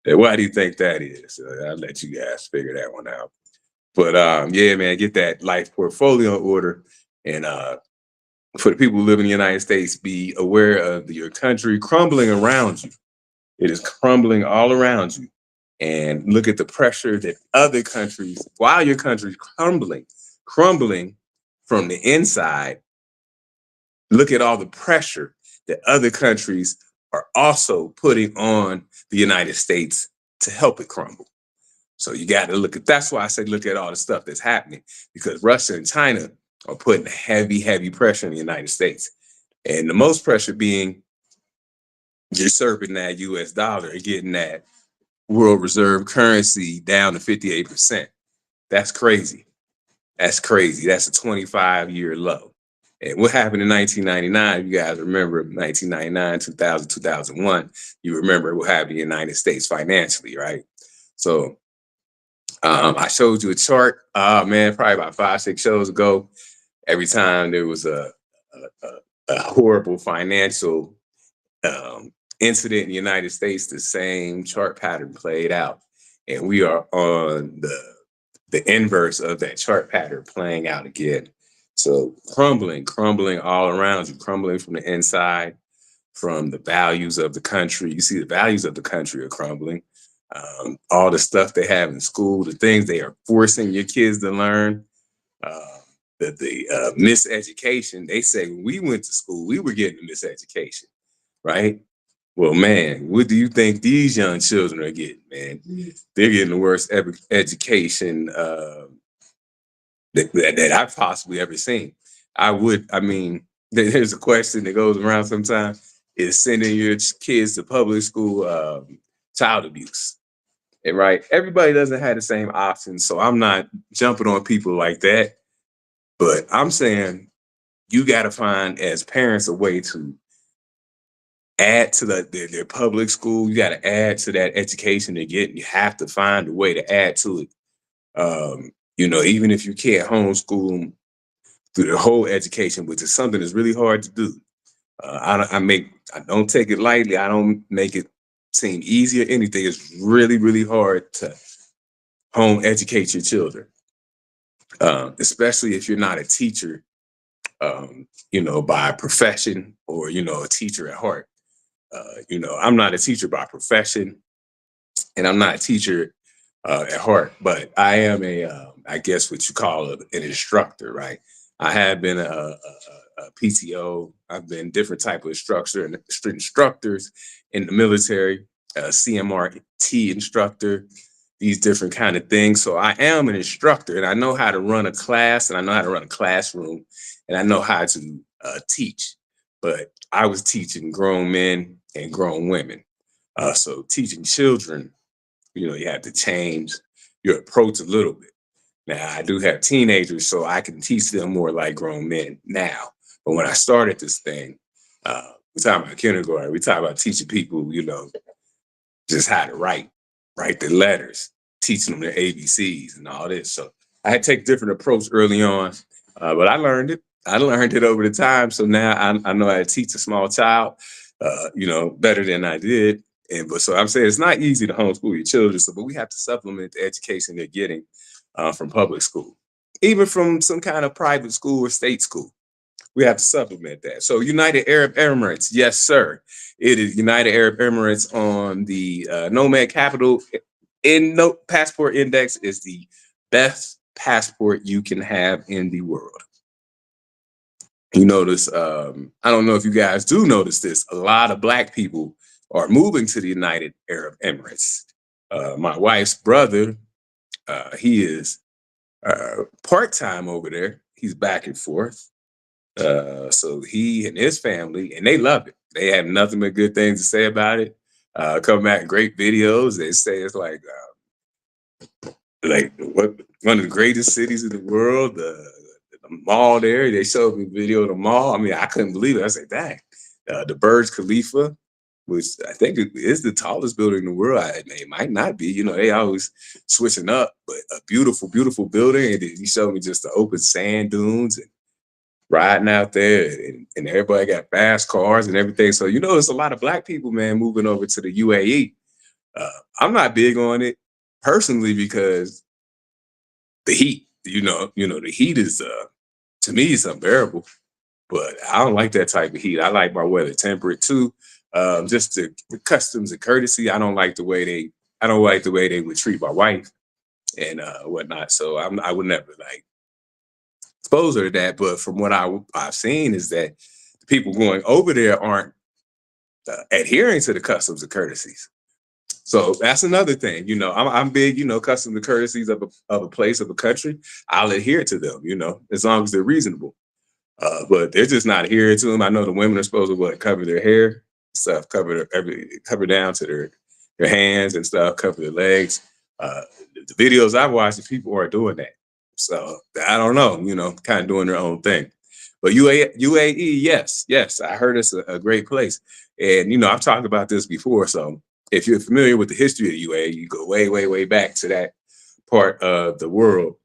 Why do you think that is? I'll let you guys figure that one out. But yeah, man, get that life portfolio in order. And for the people who live in the United States, be aware of your country crumbling around you. It is crumbling all around you. And look at the pressure that other countries, while your country's crumbling from the inside, look at all the pressure that other countries are also putting on the United States to help it crumble. So you got to that's why I say look at all the stuff that's happening, because Russia and China are putting heavy pressure on the United States. And the most pressure being usurping that US dollar and getting that world reserve currency down to 58%. That's crazy. That's crazy. That's a 25-year low. And what happened in 1999, you guys remember 1999, 2000, 2001, you remember what happened in the United States financially, right? So I showed you a chart, man, probably about 5-6 shows ago. Every time there was a horrible financial incident in the United States, the same chart pattern played out. And we are on the inverse of that chart pattern playing out again. So crumbling all around you, crumbling from the inside, from the values of the country. You see the values of the country are crumbling. All the stuff they have in school, the things they are forcing your kids to learn, the miseducation. They say when we went to school, we were getting a miseducation, right? Well, man, what do you think these young children are getting, man? They're getting the worst education that I've possibly ever seen. There's a question that goes around sometimes: is sending your kids to public school child abuse? And right, everybody doesn't have the same options, so I'm not jumping on people like that. But I'm saying you got to find, as parents, a way to add to their public school. You got to add to that education they're getting. You have to find a way to add to it. Even if you can't homeschool them through the whole education, which is something that's really hard to do. I don't take it lightly. I don't make it seem easy or anything. It's really hard to home educate your children, especially if you're not a teacher, by profession, or a teacher at heart. I'm not a teacher by profession, and I'm not a teacher at heart, but I am I guess what you call an instructor, right? I have been a PTO. I've been different type of instructors in the military, CMRT instructor, these different kind of things. So I am an instructor, and I know how to run a class, and I know how to run a classroom, and I know how to teach. But I was teaching grown men and grown women. So teaching children, you have to change your approach a little bit. Now, I do have teenagers, so I can teach them more like grown men now. But when I started this thing, We're talking about kindergarten. We're talking about teaching people, just how to write the letters, teaching them their ABCs and all this. So I had to take a different approach early on, but I learned it. I learned it over the time. So now I know how to teach a small child, better than I did. But so I'm saying it's not easy to homeschool your children. So, but we have to supplement the education they're getting from public school, even from some kind of private school or state school. We have to supplement that. So United Arab Emirates, yes, sir. It is United Arab Emirates on the Nomad Capital Passport Index is the best passport you can have in the world. You notice, I don't know if you guys do notice this, a lot of Black people are moving to the United Arab Emirates. My wife's brother, he is part-time over there. He's back and forth. So he and his family, and they love it. They have nothing but good things to say about it. Come back, great videos. They say it's like one of the greatest cities in the world. The mall there, they showed me a video of the mall. I mean, I couldn't believe it. I said, dang. The Burj Khalifa, which I think is the tallest building in the world. It might not be, they always switching up, but a beautiful, beautiful building. And he showed me just the open sand dunes and riding out there, and everybody got fast cars and everything. So, there's a lot of Black people, man, moving over to the UAE. I'm not big on it personally because the heat, the heat is, to me, it's unbearable. But I don't like that type of heat. I like my weather temperate too. Just the customs and courtesy. I don't like the way they would treat my wife and whatnot. So I would never expose her to that. But from what I've seen is that the people going over there aren't adhering to the customs and courtesies. So that's another thing. I'm big. Customs and courtesies of a place, of a country. I'll adhere to them. As long as they're reasonable. But they're just not adhering to them. I know the women are supposed to cover their hair, stuff, cover down to their hands and stuff, cover their legs. The videos I've watched, the people are doing that. So I don't know, kind of doing their own thing. But UAE, yes, I heard it's a great place. And, I've talked about this before. So if you're familiar with the history of the UAE, you go way, way, way back to that part of the world.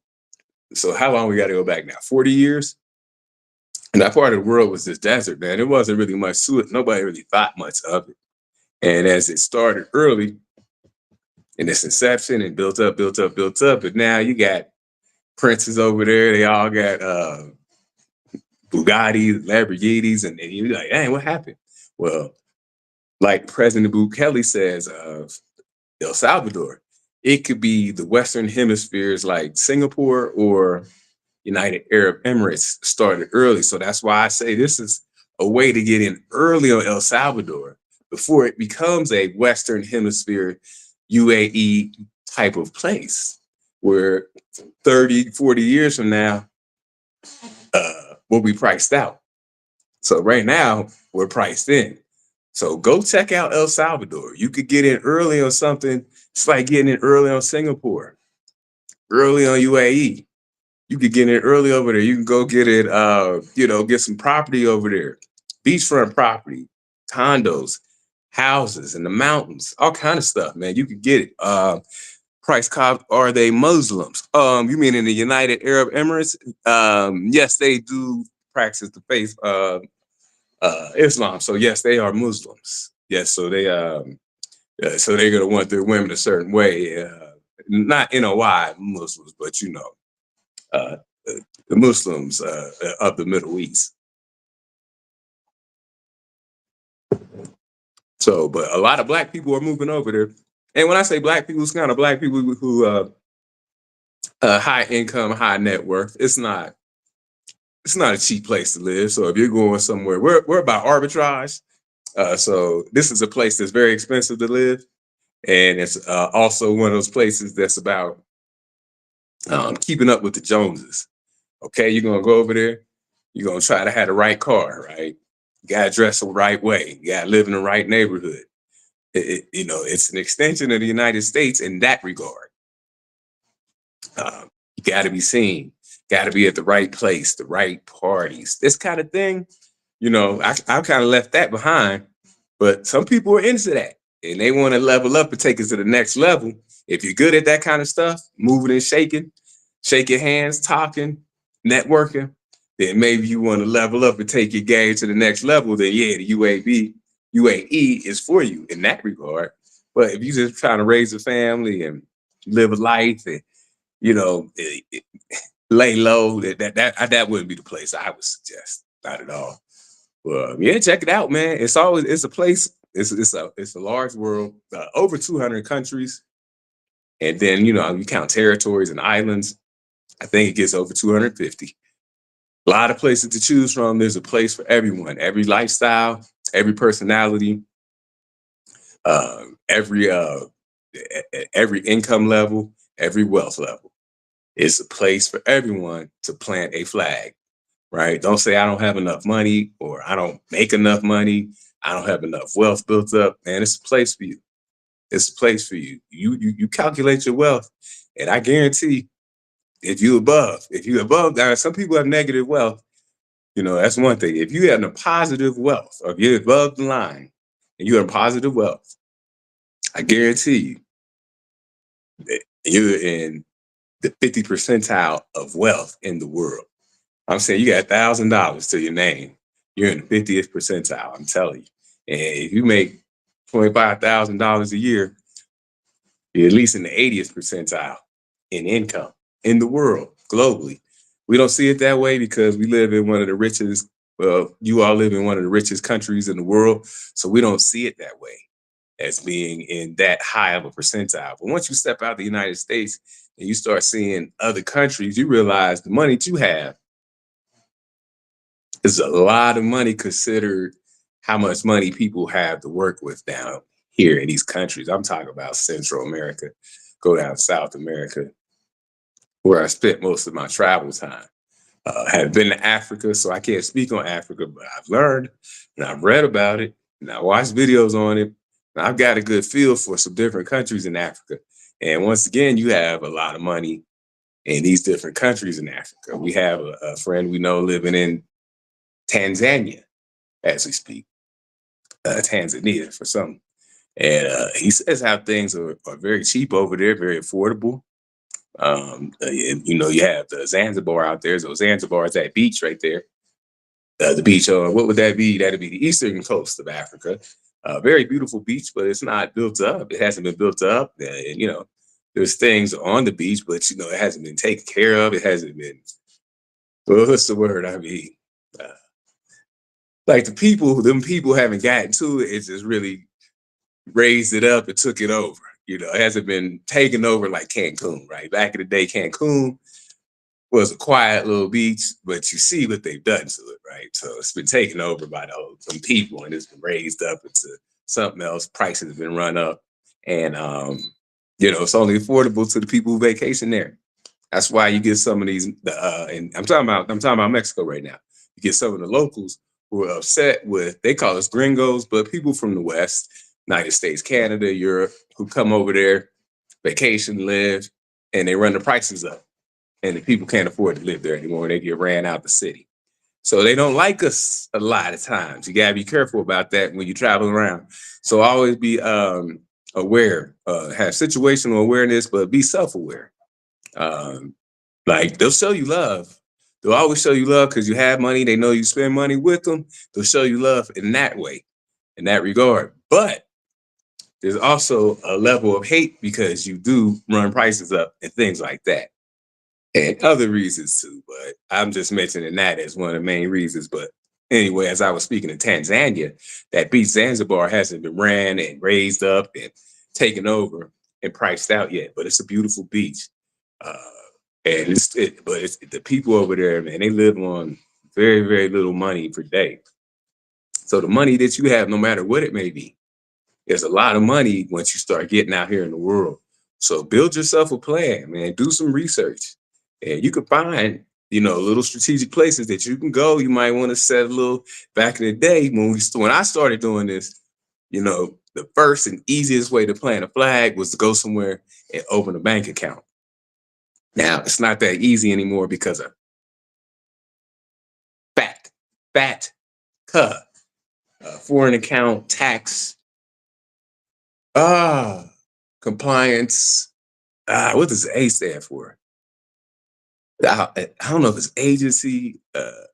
So how long we got to go back now? 40 years? And that part of the world was this desert, man. It wasn't really much to it. Nobody really thought much of it. And as it started early in its inception and built up, but now you got princes over there. They all got Bugattis, Lamborghinis, and you're like, hey, what happened? Well, like President Bukele says of El Salvador, it could be the Western hemispheres like Singapore or United Arab Emirates started early. So that's why I say this is a way to get in early on El Salvador before it becomes a Western Hemisphere UAE type of place where 30, 40 years from now, we'll be priced out. So right now, we're priced in. So go check out El Salvador. You could get in early on something. It's like getting in early on Singapore, early on UAE. You could get in early over there. You can go get it, get some property over there. Beachfront property, condos, houses in the mountains, all kind of stuff, man. You could get it. Price cop, are they Muslims? You mean in the United Arab Emirates? Yes, they do practice the faith of Islam. So yes, they are Muslims. Yes, so so they're gonna want their women a certain way. Not NOI Muslims, but the Muslims of the Middle East. So, but a lot of Black people are moving over there. And when I say Black people, it's kind of Black people who high income, high net worth. It's not a cheap place to live. So if you're going somewhere, we're about arbitrage. So this is a place that's very expensive to live. And it's also one of those places that's about keeping up with the Joneses. Okay, you're going to go over there. You're going to try to have the right car, right? You got to dress the right way. You got to live in the right neighborhood. It's an extension of the United States in that regard. You got to be seen. Got to be at the right place, the right parties. This kind of thing, I kind of left that behind, but some people are into that and they want to level up and take it to the next level. If you're good at that kind of stuff, moving and shaking hands, talking, networking, then maybe you want to level up and take your game to the next level. Then yeah, the UAE is for you in that regard. But if you're just trying to raise a family and live a life and you know lay low, that wouldn't be the place I would suggest. Not at all. Well, yeah, check it out, man. It's a place. It's a large world, over 200 countries, and then you count territories and islands. I think it gets over 250. A lot of places to choose from. There's a place for everyone, every lifestyle, every personality, every every income level, every wealth level. It's a place for everyone to plant a flag. Right? Don't say I don't have enough money or I don't make enough money. I don't have enough wealth built up. Man, it's a place for you. It's a place for you. You calculate your wealth, and I guarantee if you above, now some people have negative wealth. That's one thing. If you have a positive wealth, or if you're above the line and you have positive wealth, I guarantee you that you're in the 50 percentile of wealth in the world. I'm saying you got $1,000 to your name. You're in the 50th percentile. I'm telling you. And if you make $25,000 a year, you're at least in the 80th percentile in income in the world globally. We don't see it that way because we live in one of the richest. Well, you all live in one of the richest countries in the world, so we don't see it that way as being in that high of a percentile. But once you step out the United States and you start seeing other countries, you realize the money that you have is a lot of money considered how much money people have to work with down here in these countries. I'm talking about Central America, go down to South America, where I spent most of my travel time. Have been to Africa, so I can't speak on Africa, but I've learned and I've read about it and I watched videos on it. And I've got a good feel for some different countries in Africa. And once again, you have a lot of money in these different countries in Africa. We have a friend we know living in Tanzania as we speak, Tanzania for some. And he says how things are very cheap over there, very affordable. You have the Zanzibar out there. So Zanzibar is that beach right there. The beach on what would that be? That'd be the eastern coast of Africa. Very beautiful beach, but it's not built up. It hasn't been built up. And there's things on the beach, but it hasn't been taken care of. It hasn't been. Well, what's the word? I mean, like them people haven't gotten to it. It's just really raised it up and took it over. It hasn't been taken over like Cancun, right? Back in the day, Cancun was a quiet little beach, but you see what they've done to it, right? So it's been taken over by some people and it's been raised up into something else. Prices have been run up. And it's only affordable to the people who vacation there. That's why you get some of these and I'm talking about Mexico right now. You get some of the locals who are upset with, they call us gringos, but people from the West, United States, Canada, Europe, who come over there, vacation, live, and they run the prices up. And the people can't afford to live there anymore. They get ran out the city. So they don't like us a lot of times. You got to be careful about that when you travel around. So always be aware, have situational awareness, but be self-aware. Like they'll show you love. They'll always show you love because you have money. They know you spend money with them. They'll show you love in that way, in that regard. But there's also a level of hate because you do run prices up and things like that. And other reasons too, but I'm just mentioning that as one of the main reasons. But anyway, as I was speaking of Tanzania, that beach Zanzibar hasn't been ran and raised up and taken over and priced out yet, but it's a beautiful beach. And it's the people over there, man, they live on very, very little money per day. So the money that you have, no matter what it may be, there's a lot of money once you start getting out here in the world. So build yourself a plan, man. Do some research. And you can find, little strategic places that you can go. You might want to set a little back in the day when I started doing this, the first and easiest way to plant a flag was to go somewhere and open a bank account. Now it's not that easy anymore because of fat foreign account tax, compliance. What does A stand for? I don't know if it's agency, but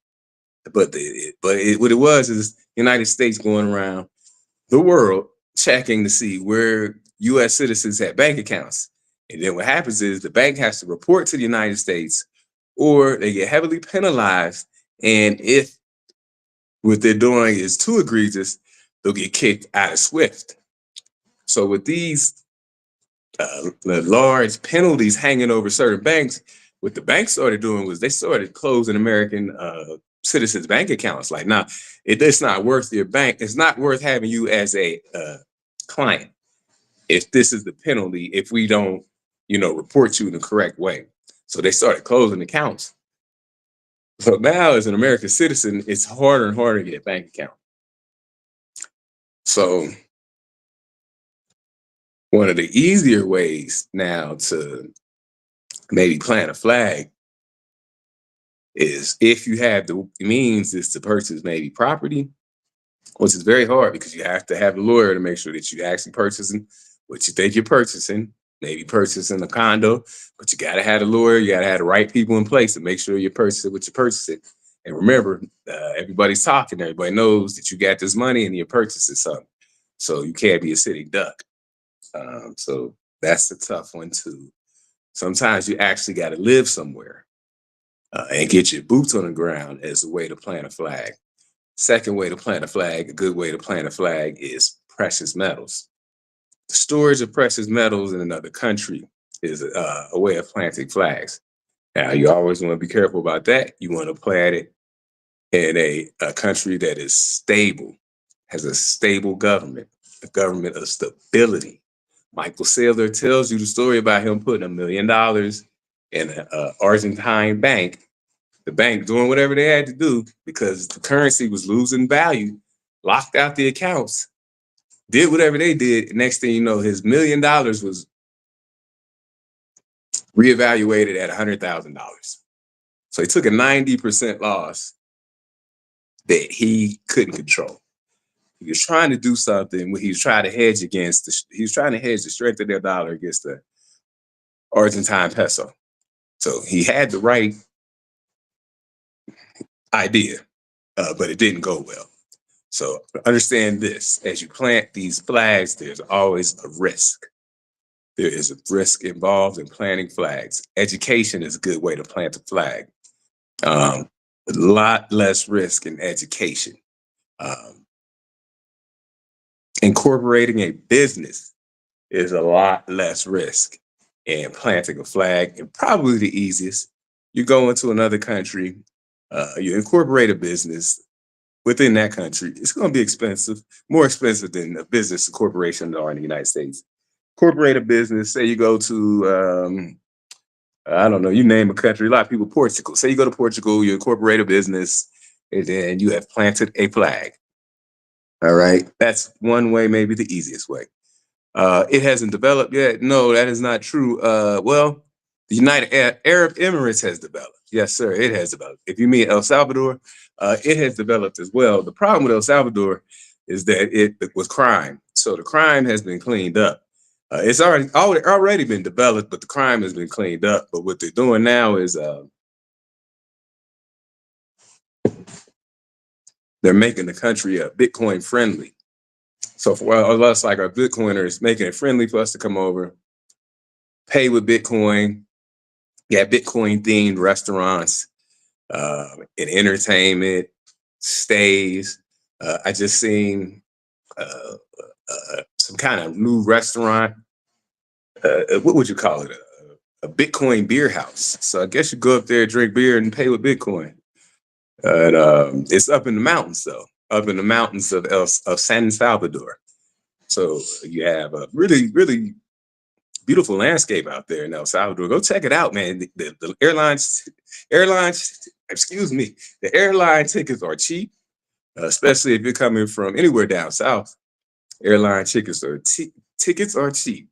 what it was is United States going around the world checking to see where U.S. citizens had bank accounts. And then what happens is the bank has to report to the United States or they get heavily penalized. And if what they're doing is too egregious, they'll get kicked out of SWIFT. So with these the large penalties hanging over certain banks, what the banks started doing was they started closing American citizens' bank accounts. Like, now, it's not worth your bank. It's not worth having you as a client if this is the penalty if we don't, report you in the correct way. So they started closing accounts. So now, as an American citizen, it's harder and harder to get a bank account. So one of the easier ways now to maybe plant a flag is if you have the means is to purchase maybe property, which is very hard because you have to have a lawyer to make sure that you actually purchasing what you think you're purchasing, maybe purchasing a condo, but you got to have a lawyer, you got to have the right people in place to make sure you're purchasing what you're purchasing. And remember, everybody's talking, everybody knows that you got this money and you're purchasing something. So you can't be a sitting duck. So that's a tough one too. Sometimes you actually got to live somewhere and get your boots on the ground as a way to plant a flag. Second way to plant a flag, a good way to plant a flag is precious metals. The storage of precious metals in another country is a way of planting flags. Now, you always want to be careful about that. You want to plant it in a country that is stable, has a stable government, a government of stability. Michael Saylor tells you the story about him putting $1 million in an Argentine bank, the bank doing whatever they had to do because the currency was losing value, locked out the accounts, did whatever they did. Next thing you know, his $1 million was reevaluated at $100,000. So he took a 90% loss that he couldn't control. He was trying to do something where he was trying to hedge he was trying to hedge the strength of their dollar against the Argentine peso. So he had the right idea, but it didn't go well. So understand this, as you plant these flags, there's always a risk. There is a risk involved in planting flags. Education is a good way to plant a flag. A lot less risk in education. Incorporating a business is a lot less risk. And planting a flag, and probably the easiest, you go into another country, you incorporate a business within that country. It's going to be expensive, more expensive than a business corporation are in the United States. Incorporate a business, say you go to, I don't know, you name a country, a lot of people, Portugal. Say you go to Portugal, you incorporate a business, and then you have planted a flag. All right. That's one way, maybe the easiest way. It hasn't developed yet. No, that is not true. Well, the United Arab Emirates has developed. Yes, sir, it has developed. If you mean El Salvador, it has developed as well. The problem with El Salvador is that it was crime. So the crime has been cleaned up. It's already been developed, but the crime has been cleaned up. But what they're doing now is they're making the country Bitcoin friendly. So for us, like our Bitcoiners, making it friendly for us to come over, pay with Bitcoin, get Bitcoin themed restaurants, and entertainment, stays. I just seen some kind of new restaurant. What would you call it? A Bitcoin beer house. So I guess you go up there, drink beer, and pay with Bitcoin. And it's up in the mountains, though, up in the mountains of San Salvador. So you have a really, really beautiful landscape out there in El Salvador. Go check it out, man. The the airline tickets are cheap, especially if you're coming from anywhere down south. Airline tickets are cheap.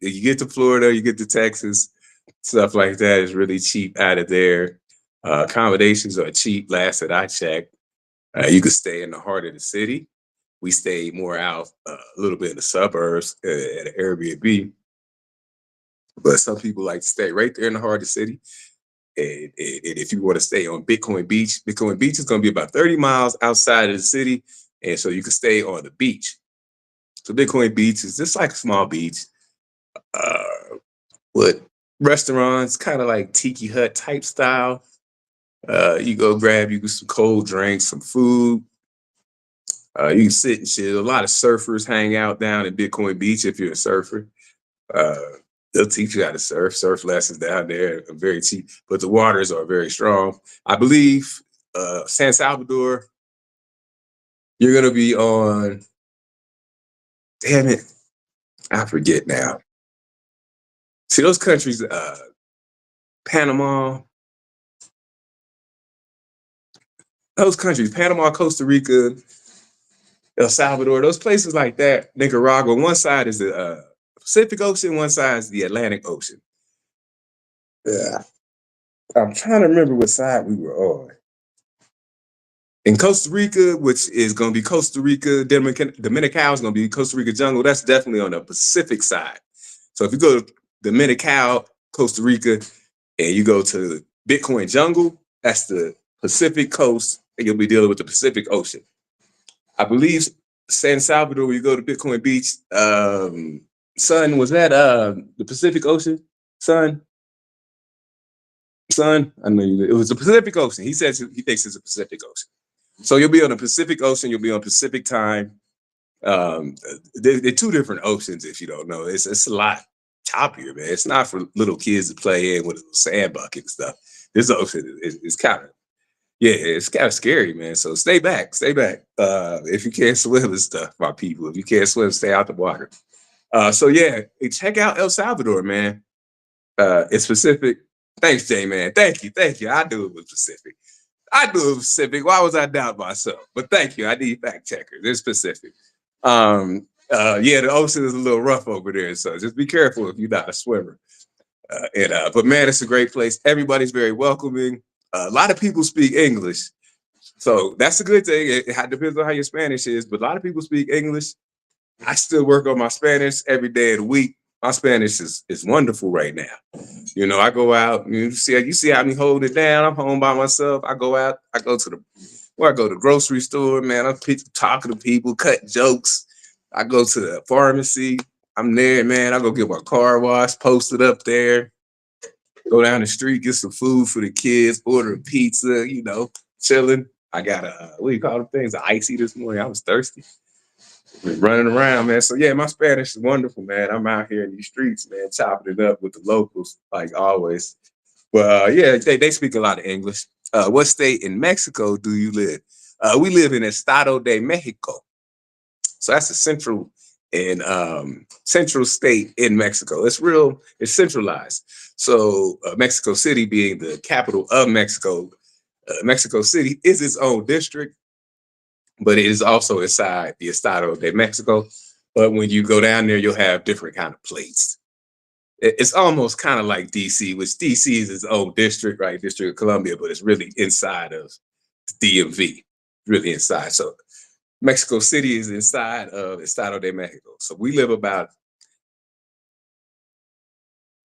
You get to Florida, you get to Texas, stuff like that is really cheap out of there. Accommodations are cheap. Last that I checked, You could stay in the heart of the city. We stayed more out a little bit in the suburbs at an Airbnb, but some people like to stay right there in the heart of the city. And if you want to stay on Bitcoin Beach is going to be about 30 miles outside of the city. And so you can stay on the beach. So Bitcoin Beach is just like a small beach uh, with restaurants, kind of like tiki hut type style. You go grab you some cold drinks, some food. You can sit and chill. A lot of surfers hang out down at Bitcoin Beach if you're a surfer. Uh, they'll teach you how to surf. Surf lessons down there are very cheap, but the waters are very strong. I believe San Salvador, you're going to be on, damn it, I forget now. See, those countries, Panama, Panama, Costa Rica, El Salvador, those places like that, Nicaragua, one side is the Pacific Ocean, one side is the Atlantic Ocean. Yeah. I'm trying to remember what side we were on. In Costa Rica, which is going to be Costa Rica, Dominican is going to be Costa Rica jungle. That's definitely on the Pacific side. So if you go to Dominican, Costa Rica, and you go to Bitcoin jungle, that's the Pacific coast, and you'll be dealing with the Pacific Ocean. I believe San Salvador, where you go to Bitcoin Beach, Son, was that the Pacific Ocean? Son, I know it was the Pacific Ocean. He says he thinks it's the Pacific Ocean. So you'll be on the Pacific Ocean, you'll be on Pacific time. They're two different oceans, if you don't know. It's a lot choppier, man. It's not for little kids to play in with a sand bucket and stuff. This ocean is kind of, yeah, it's kind of scary, man. So stay back. If you can't swim and stuff, my people. If you can't swim, stay out the water. So yeah, check out El Salvador, man. It's Pacific. Thanks, Jay, man. Thank you. I knew it was Pacific. Why was I doubt myself? But thank you. I need fact checkers. It's Pacific. Yeah, the ocean is a little rough over there, so just be careful if you're not a swimmer. But man, it's a great place. Everybody's very welcoming. A lot of people speak English, so that's a good thing. It depends on how your Spanish is, but a lot of people speak English. I still work on my Spanish every day of the week. My Spanish is wonderful right now. You know, I go out, you see how me holding it down. I'm home by myself. I go out, I go to the grocery store, man. I'm talking to people, cut jokes. I go to the pharmacy. I'm there, man. I go get my car washed, posted up there. Go down the street, get some food for the kids, order a pizza, chilling. I got what do you call them things? An icy this morning. I was thirsty. Running around, man. So yeah, my Spanish is wonderful, man. I'm out here in these streets, man, chopping it up with the locals, like always. But yeah, they speak a lot of English. What state in Mexico do you live? We live in Estado de Mexico. So that's a central state in Mexico. It's centralized. So Mexico City being the capital of Mexico, Mexico City is its own district, but it is also inside the Estado de Mexico. But when you go down there, you'll have different kind of plates. It's almost kind of like DC, which DC is its own district, right? District of Columbia, but it's really inside of DMV, really inside. So Mexico City is inside of Estado de Mexico. So we live about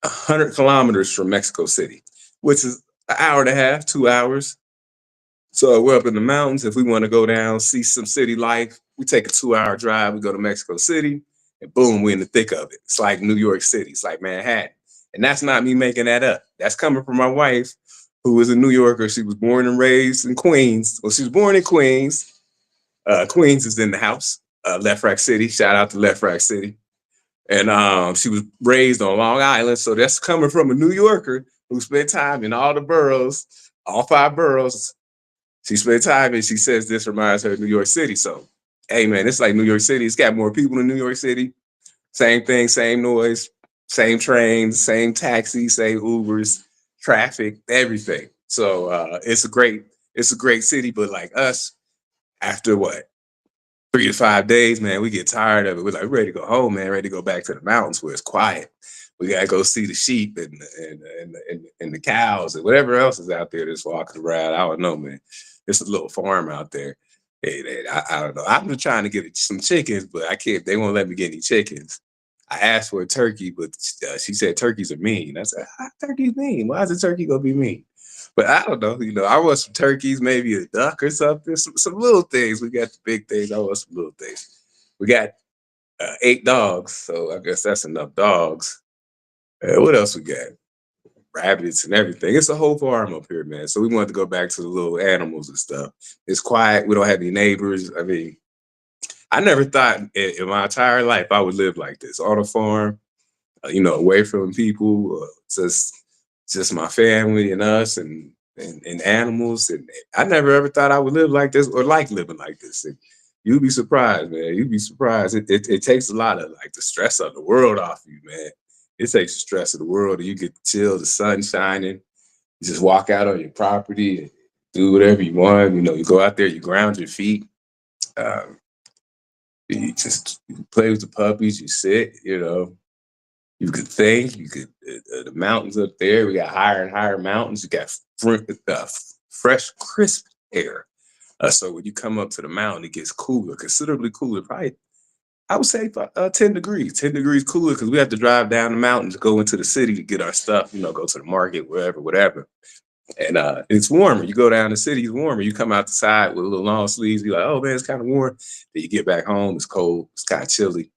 100 kilometers from Mexico City, which is an hour and a half, 2 hours. So we're up in the mountains. If we want to go down, see some city life, we take a 2-hour drive. We go to Mexico City, and boom, we're in the thick of it. It's like New York City. It's like Manhattan. And that's not me making that up. That's coming from my wife, who is a New Yorker. She was born and raised in Queens. Well, she was born in Queens. Queens is in the house. Left Rack City. Shout out to Left Rack City. And she was raised on Long Island. So that's coming from a New Yorker who spent time in all the boroughs, all 5 boroughs. She spent time and she says this reminds her of New York City. So, hey, man, it's like New York City. It's got more people in New York City. Same thing, same noise, same trains, same taxis, same Ubers, traffic, everything. So it's a great city. But like us, after 3 to 5 days, man, we get tired of it. We're like ready to go home, man, ready to go back to the mountains where it's quiet. We gotta go see the sheep and the cows and whatever else is out there that's walking around. I don't know, man. It's a little farm out there. I don't know. I'm just trying to get some chickens, but I can't. They won't let me get any chickens. I asked for a turkey, but she said turkeys are mean. I said, how turkeys mean? Why is a turkey gonna be mean? But I don't know. I want some turkeys, maybe a duck or something. Some little things. We got the big things. I want some little things. We got 8 dogs, so I guess that's enough dogs. What else we got? Rabbits and everything. It's a whole farm up here, man. So we wanted to go back to the little animals and stuff. It's quiet. We don't have any neighbors. I mean, I never thought in my entire life I would live like this on a farm, away from people, just my family and us and animals. And I never ever thought I would live like this or like living like this. And you'd be surprised, man. You'd be surprised. It takes a lot of like the stress of the world off you, man. It takes the stress of the world, and you get to chill, the sun shining. You just walk out on your property and do whatever you want. You go out there, you ground your feet. Um, you play with the puppies, you sit, you could think, the mountains up there, we got higher and higher mountains, you got fresh, crisp air. So when you come up to the mountain, it gets cooler, considerably cooler, probably, I would say 10 degrees cooler, because we have to drive down the mountain to go into the city to get our stuff, go to the market, wherever, whatever. And it's warmer. You go down the city, it's warmer. You come out the side with a little long sleeves, you're like, oh man, it's kind of warm. Then you get back home, it's cold, it's kind of chilly.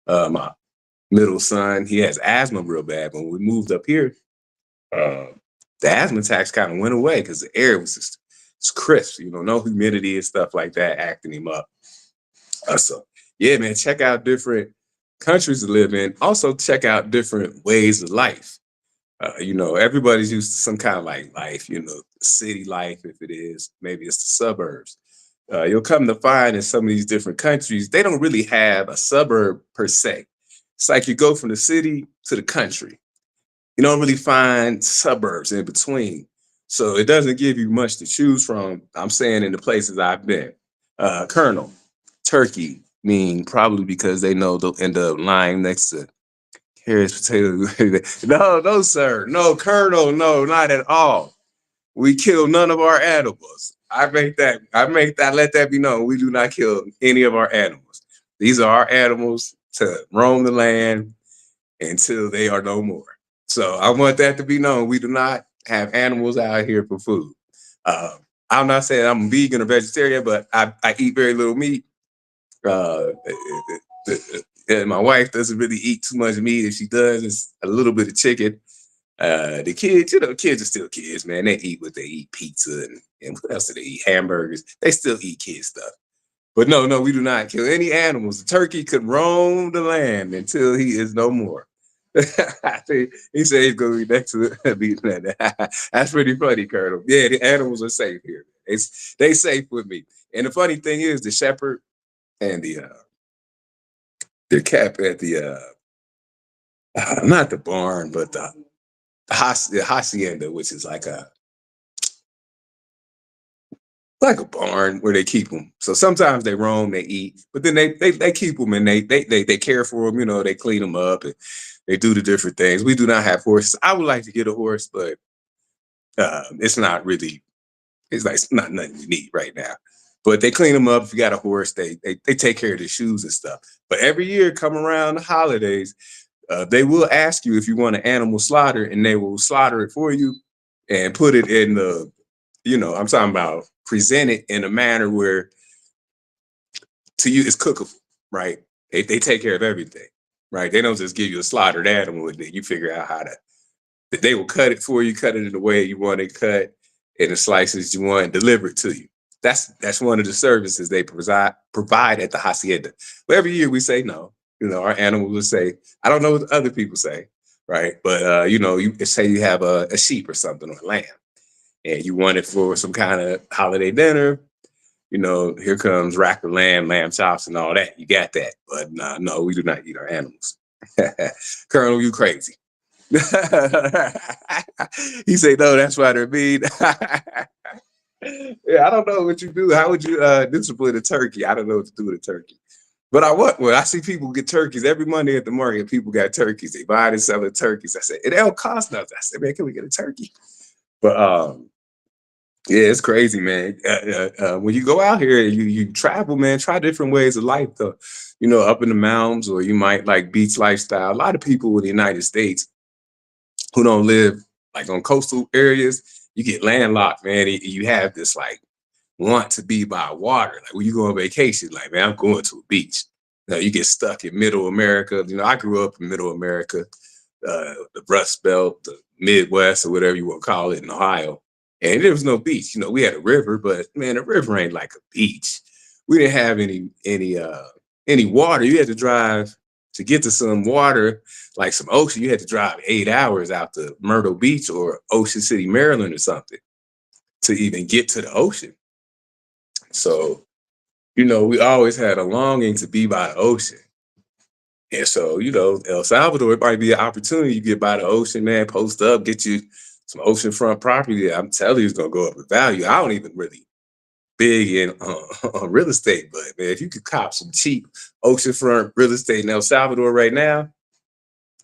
My middle son, he has asthma real bad. When we moved up here, the asthma attacks kind of went away because the air was just it's crisp, no humidity and stuff like that acting him up. So yeah, man, check out different countries to live in. Also check out different ways of life. Everybody's used to some kind of like life, city life, if it is, maybe it's the suburbs. You'll come to find in some of these different countries, they don't really have a suburb per se. It's like you go from the city to the country. You don't really find suburbs in between. So it doesn't give you much to choose from. I'm saying in the places I've been. Colonel, Turkey, probably because they know they'll end up lying next to Harris potato. No, sir. No, Colonel. No, not at all. We kill none of our animals. Let that be known. We do not kill any of our animals. These are our animals to roam the land until they are no more. So I want that to be known. We do not have animals out here for food. I'm not saying I'm a vegan or vegetarian, but I eat very little meat. And my wife doesn't really eat too much meat. If she does, it's a little bit of chicken. The kids, kids are still kids, man. They eat what they eat, pizza and what else do they eat? Hamburgers. They still eat kid stuff. But no, we do not kill any animals. The turkey could roam the land until he is no more. He said he's going to be next to the beat. That's pretty funny, Colonel. Yeah, the animals are safe here. They safe with me. And the funny thing is, the shepherd and the cap at the not the barn, but the hacienda, which is like a barn where they keep them. So sometimes they roam, they eat, but then they keep them and they care for them. They clean them up and they do the different things. We do not have horses. I would like to get a horse, but it's not really. It's like it's not nothing you need right now. But they clean them up. If you got a horse, they take care of the shoes and stuff. But every year, come around the holidays, they will ask you if you want an animal slaughter, and they will slaughter it for you and put it in the, I'm talking about present it in a manner where to you it's cookable, right? They take care of everything, right? They don't just give you a slaughtered animal and then you figure out how to. They will cut it for you, cut it in the way you want it cut, in the slices you want, and deliver it to you. That's one of the services they provide at the hacienda. But every year we say no. Our animals will say, I don't know what other people say, right? But you say you have a sheep or something or a lamb, and you want it for some kind of holiday dinner. Here comes rack of lamb chops, and all that. You got that, but no, we do not eat our animals. Colonel, you crazy? He said, no, that's why they're mean. Yeah, I don't know what you do. How would you discipline a turkey? I don't know what to do with a turkey. But I see people get turkeys every Monday at the market. People got turkeys. They buy and selling turkeys. I said, it don't cost nothing. I said, man, can we get a turkey? But Yeah, it's crazy, man. When you go out here, you travel, man. Try different ways of life, though. You know, up in the mountains, or you might like beach lifestyle. A lot of people in the United States who don't live like on coastal areas, you get landlocked, man. And you have this like want to be by water. Like when you go on vacation, like, man, I'm going to a beach. Now you get stuck in middle America. You know, I grew up in middle America, the Rust Belt, the Midwest, or whatever you want to call it in Ohio. And there was no beach. You know, we had a river, but man, a river ain't like a beach. We didn't have any water. You had to drive to get to some water, like some ocean. You had to drive 8 hours out to Myrtle Beach or Ocean City, Maryland, or something to even get to the ocean. So, you know, we always had a longing to be by the ocean. And so, you know, El Salvador, it might be an opportunity. You get by the ocean, man, post up, get you some oceanfront property. I'm telling you, it's going to go up in value. I don't even really big in on real estate, but man, if you could cop some cheap oceanfront real estate in El Salvador right now,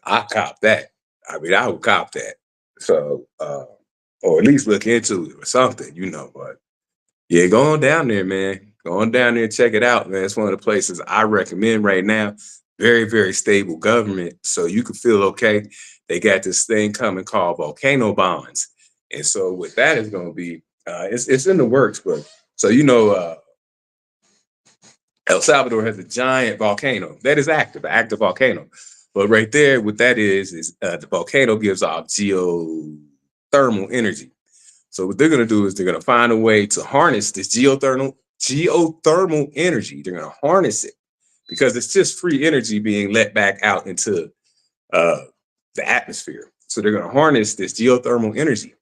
I cop that. I mean, I would cop that. So, or at least look into it or something, you know. But yeah, go on down there, man. Go on down there and check it out, man. It's one of the places I recommend right now. Very, very stable government. So you can feel okay. They got this thing coming called volcano bonds. And so what that is going to be, it's in the works, but so you know, El Salvador has a giant volcano that is active, an active volcano. But right there, what that is the volcano gives off geothermal energy. So what they're going to do is they're going to find a way to harness this geothermal energy. They're going to harness it because it's just free energy being let back out into uh, the atmosphere. So they're going to harness this geothermal energy,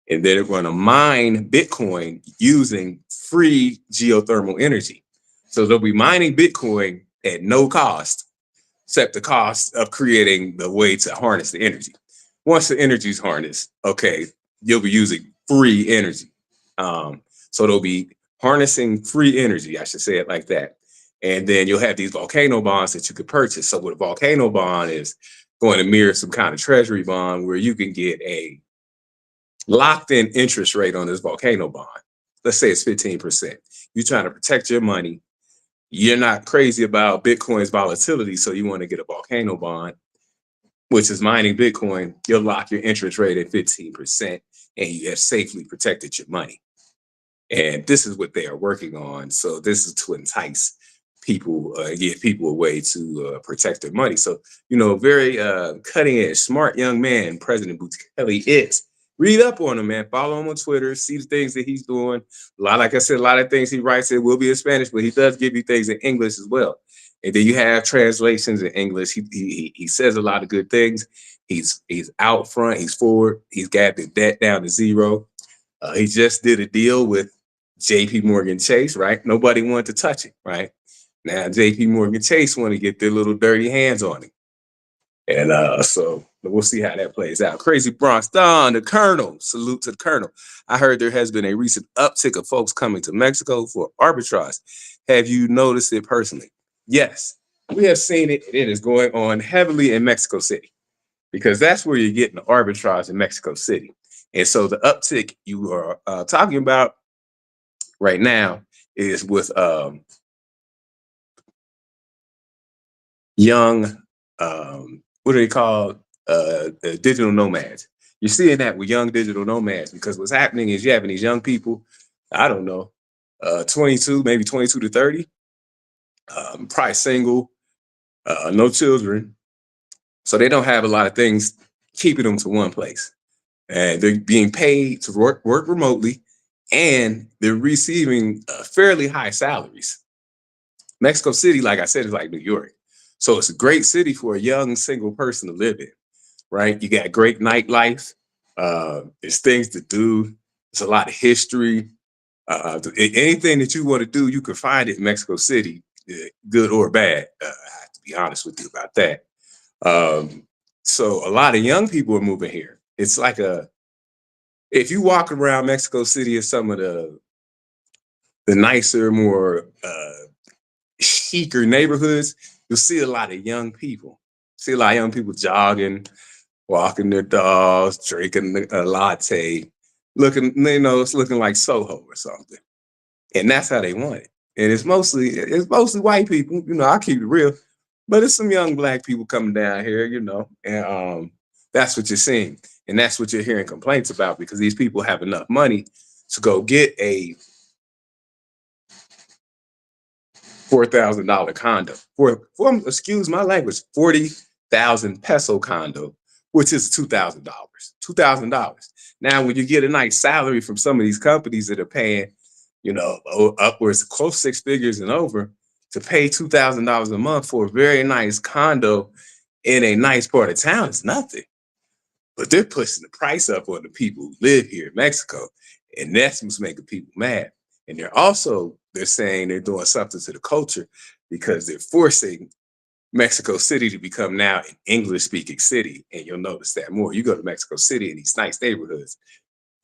and they're going to mine Bitcoin using free geothermal energy. So they'll be mining Bitcoin at no cost, except the cost of creating the way to harness the energy. Once the energy is harnessed, okay, you'll be using free energy. So they'll be harnessing free energy, I should say it like that. And then you'll have these volcano bonds that you could purchase. So what a volcano bond is going to mirror some kind of treasury bond where you can get a locked in interest rate on this volcano bond. Let's say it's 15%. You're trying to protect your money. You're not crazy about Bitcoin's volatility, so you want to get a volcano bond, which is mining Bitcoin. You'll lock your interest rate at 15%, and you have safely protected your money. And this is what they are working on. So this is to entice people, give people a way to protect their money. So, you know, very cutting edge, smart young man, President Bukele is. Read up on him, man. Follow him on Twitter. See the things that he's doing. A lot, like I said, a lot of things he writes it will be in Spanish, but he does give you things in English as well. And then you have translations in English. He says a lot of good things. He's out front. He's forward. He's got the debt down to zero. He just did a deal with JP Morgan Chase, right? Nobody wanted to touch it, right? Now JP Morgan Chase want to get their little dirty hands on it. And so we'll see how that plays out. Crazy Bronx Don, the Colonel. Salute to the Colonel. I heard there has been a recent uptick of folks coming to Mexico for arbitrage. Have you noticed it personally? Yes, we have seen it. It is going on heavily in Mexico City because that's where you're getting the arbitrage in Mexico City. And so the uptick you are talking about right now is with young, what are they called? Digital nomads. You're seeing that with young digital nomads because what's happening is you're having these young people, I don't know, 22, maybe 22 to 30, probably single, no children. So they don't have a lot of things keeping them to one place. And they're being paid to work remotely, and they're receiving fairly high salaries. Mexico City, like I said, is like New York. So it's a great city for a young single person to live in, right? You got great nightlife. There's things to do. There's a lot of history. Anything that you want to do, you can find it in Mexico City, good or bad. I have to be honest with you about that. So a lot of young people are moving here. It's like if you walk around Mexico City in some of the nicer, more chicer neighborhoods, you'll see a lot of young people. See a lot of young people jogging, walking their dogs, drinking a latte. looking, you know, it's looking like Soho or something. And that's how they want it. And it's mostly white people, you know, I keep it real, but it's some young black people coming down here, you know, and that's what you're seeing. And that's what you're hearing complaints about because these people have enough money to go get a $4,000 condo for excuse my language, 40,000 peso condo, which is $2,000. $2,000. Now, when you get a nice salary from some of these companies that are paying, you know, upwards close six figures and over, to pay $2,000 a month for a very nice condo in a nice part of town is nothing. But they're pushing the price up on the people who live here in Mexico, and that's what's making people mad. And they're saying they're doing something to the culture because they're forcing Mexico City to become now an English-speaking city. And you'll notice that more. You go to Mexico City in these nice neighborhoods,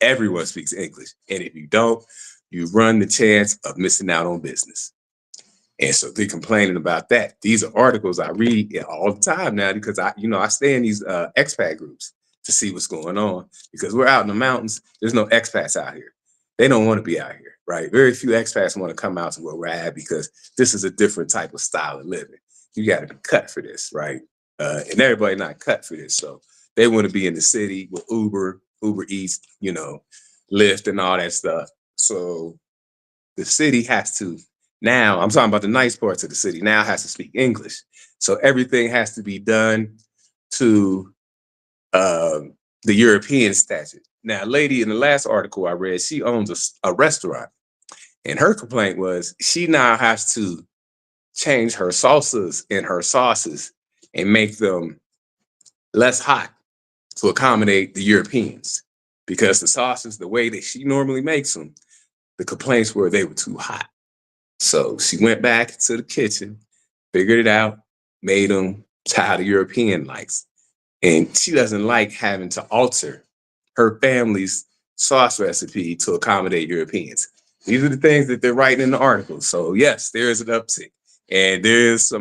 everyone speaks English. And if you don't, you run the chance of missing out on business. And so they're complaining about that. These are articles I read all the time now because I stay in these expat groups to see what's going on because we're out in the mountains. There's no expats out here. They don't want to be out here, right? Very few expats want to come out to where we're at because this is a different type of style of living. You got to be cut for this, right? And everybody not cut for this. So they want to be in the city with Uber Eats, you know, Lyft and all that stuff. So the city has to, now I'm talking about the nice parts of the city, now has to speak English. So everything has to be done to the European statute. Now, a lady in the last article I read, she owns a restaurant. And her complaint was she now has to change her salsas and her sauces and make them less hot to accommodate the Europeans. Because the sauces, the way that she normally makes them, the complaints were they were too hot. So she went back to the kitchen, figured it out, made them how the European likes. And she doesn't like having to alter her family's sauce recipe to accommodate Europeans. These are the things that they're writing in the article. So yes, there is an uptick, and there's a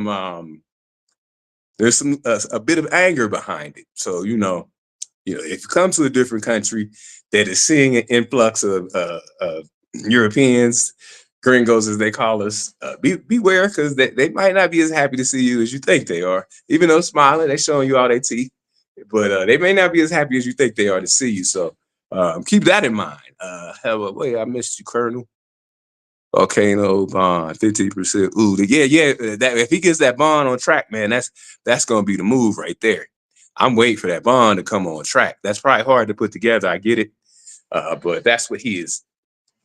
bit of anger behind it. So if you come to a different country that is seeing an influx of Europeans, gringos as they call us, beware because they might not be as happy to see you as you think they are. Even though smiling, they showing you all their teeth, but they may not be as happy as you think they are to see you. So keep that in mind. Wait, I missed you, Colonel. Volcano bond, 50%. Ooh, yeah. That if he gets that bond on track, man, that's gonna be the move right there. I'm waiting for that bond to come on track. That's probably hard to put together. I get it, but that's what he is.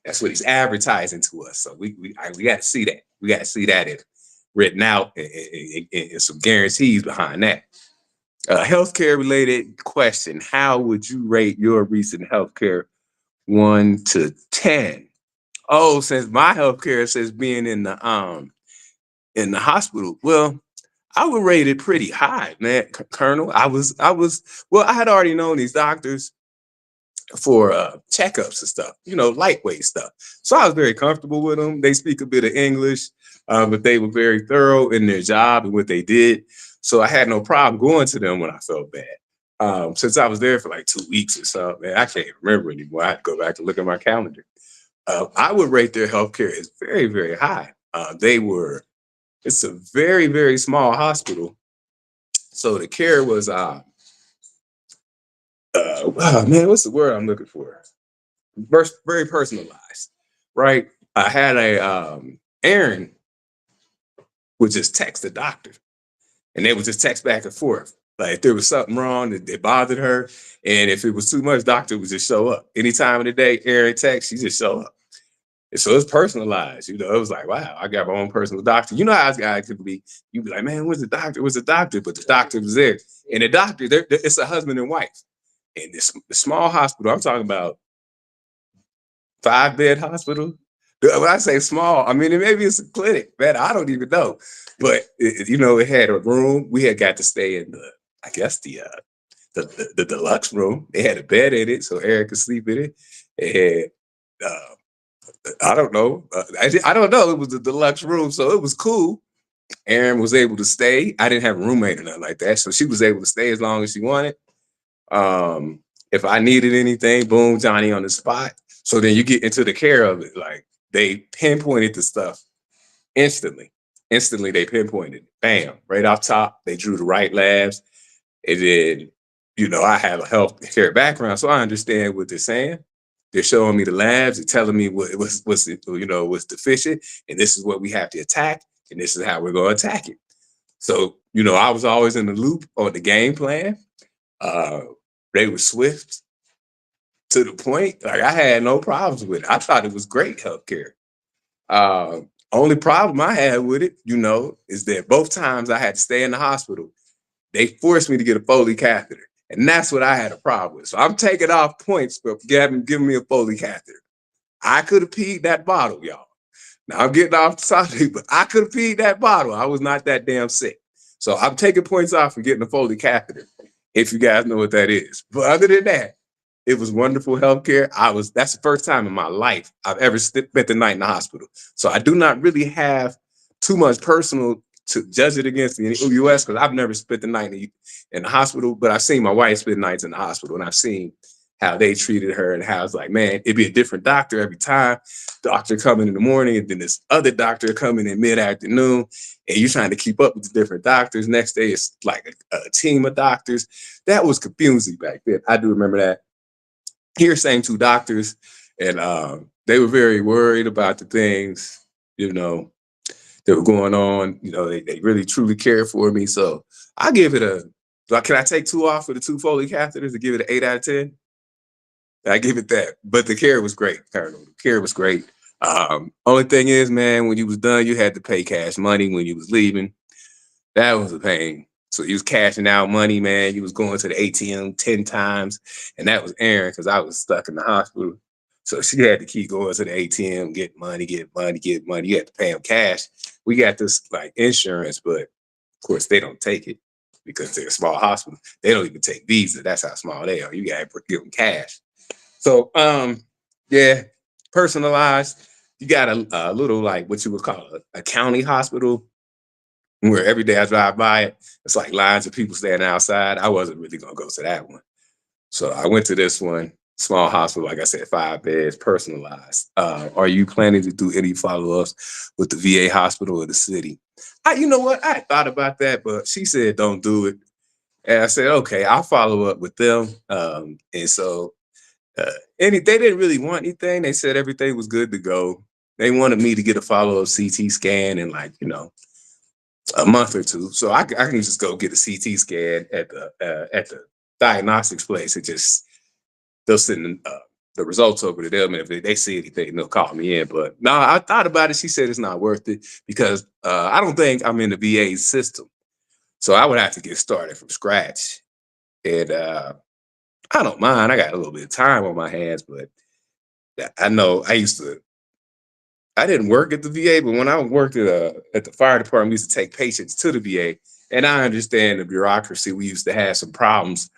That's what he's advertising to us. So we got to see that. We got to see that written out and some guarantees behind that. Healthcare related question: how would you rate your recent healthcare 1 to 10? Oh, since my healthcare says being in the hospital, well, I would rate it pretty high, man, Colonel. I had already known these doctors for checkups and stuff, lightweight stuff. So I was very comfortable with them. They speak a bit of English, but they were very thorough in their job and what they did. So I had no problem going to them when I felt bad. Since I was there for like 2 weeks or so, man, I can't remember anymore. I had to go back and look at my calendar. I would rate their healthcare as very, very high. It's a very, very small hospital. So the care was, what's the word I'm looking for? Very personalized, right? I had Aaron would just text the doctor and they would just text back and forth. Like if there was something wrong that bothered her, and if it was too much, doctor would just show up. Any time of the day, Aaron text, she just show up. And so it's personalized, it was like, wow, I got my own personal doctor. You know how this guy could be, you'd be like, man, where's the doctor? Where's the doctor? But the doctor was there. And the doctor, it's a husband and wife. And the small hospital, I'm talking about 5-bed hospital. When I say small, I mean, maybe it's a clinic, man, I don't even know. But, it had a room. We had got to stay in the deluxe room. They had a bed in it so Eric could sleep in it. It had, I don't know. I don't know. It was a deluxe room, so it was cool. Aaron was able to stay. I didn't have a roommate or nothing like that, so she was able to stay as long as she wanted. If I needed anything, boom, Johnny on the spot. So then you get into the care of it. Like they pinpointed the stuff instantly. Instantly, they pinpointed. Bam, right off top. They drew the right labs. And then, I have a healthcare background, so I understand what they're saying. They're showing me the labs. They're telling me what's deficient, and this is what we have to attack, and this is how we're going to attack it. So, I was always in the loop on the game plan. Uh, they were swift to the point. Like I had no problems with it. I thought it was great healthcare. Only problem I had with it, is that both times I had to stay in the hospital, they forced me to get a Foley catheter. And that's what I had a problem with. So I'm taking off points for giving me a Foley catheter. I could have peed that bottle, y'all. Now I'm getting off the topic, but I could have peed that bottle. I was not that damn sick. So I'm taking points off for getting a Foley catheter, if you guys know what that is. But other than that, it was wonderful healthcare. That's the first time in my life I've ever spent the night in the hospital. So I do not really have too much personal to judge it against the US because I've never spent the night in the hospital, but I've seen my wife spend nights in the hospital and I've seen how they treated her and how it's like, man, it'd be a different doctor every time. Doctor coming in the morning and then this other doctor coming in mid-afternoon and you're trying to keep up with the different doctors. Next day, it's like a team of doctors. That was confusing back then. I do remember that. Here, same two doctors, and they were very worried about the things, that were going on. They really truly cared for me. So I give it can I take 2 off for the 2 Foley catheters and give it an 8 out of 10? I give it that. But the care was great. The care was great. Only thing is, man, when you was done, you had to pay cash money when you was leaving. That was a pain. So you was cashing out money, man. You was going to the ATM 10 times. And that was Erin because I was stuck in the hospital. So she had to keep going to the ATM, get money. You had to pay them cash. We got this like insurance, but of course they don't take it because they're a small hospital. They don't even take Visa. That's how small they are. You got to give them cash. So, yeah, personalized. You got a little like what you would call a county hospital where every day I drive by it, it's like lines of people standing outside. I wasn't really gonna go to that one. So I went to this one, small hospital, like I said, 5 beds, personalized. Are you planning to do any follow-ups with the VA hospital or the city? You know what? I thought about that, but she said don't do it. And I said, okay, I'll follow up with them. And so they didn't really want anything. They said everything was good to go. They wanted me to get a follow-up CT scan in like, a month or two. So I can just go get a CT scan at the diagnostics place and just they'll send the results over to them. And if they see anything, they'll call me in. But no, I thought about it. She said it's not worth it because I don't think I'm in the VA system. So I would have to get started from scratch. And I don't mind. I got a little bit of time on my hands, but I know I didn't work at the VA, but when I worked at the fire department, we used to take patients to the VA. And I understand the bureaucracy. We used to have some problems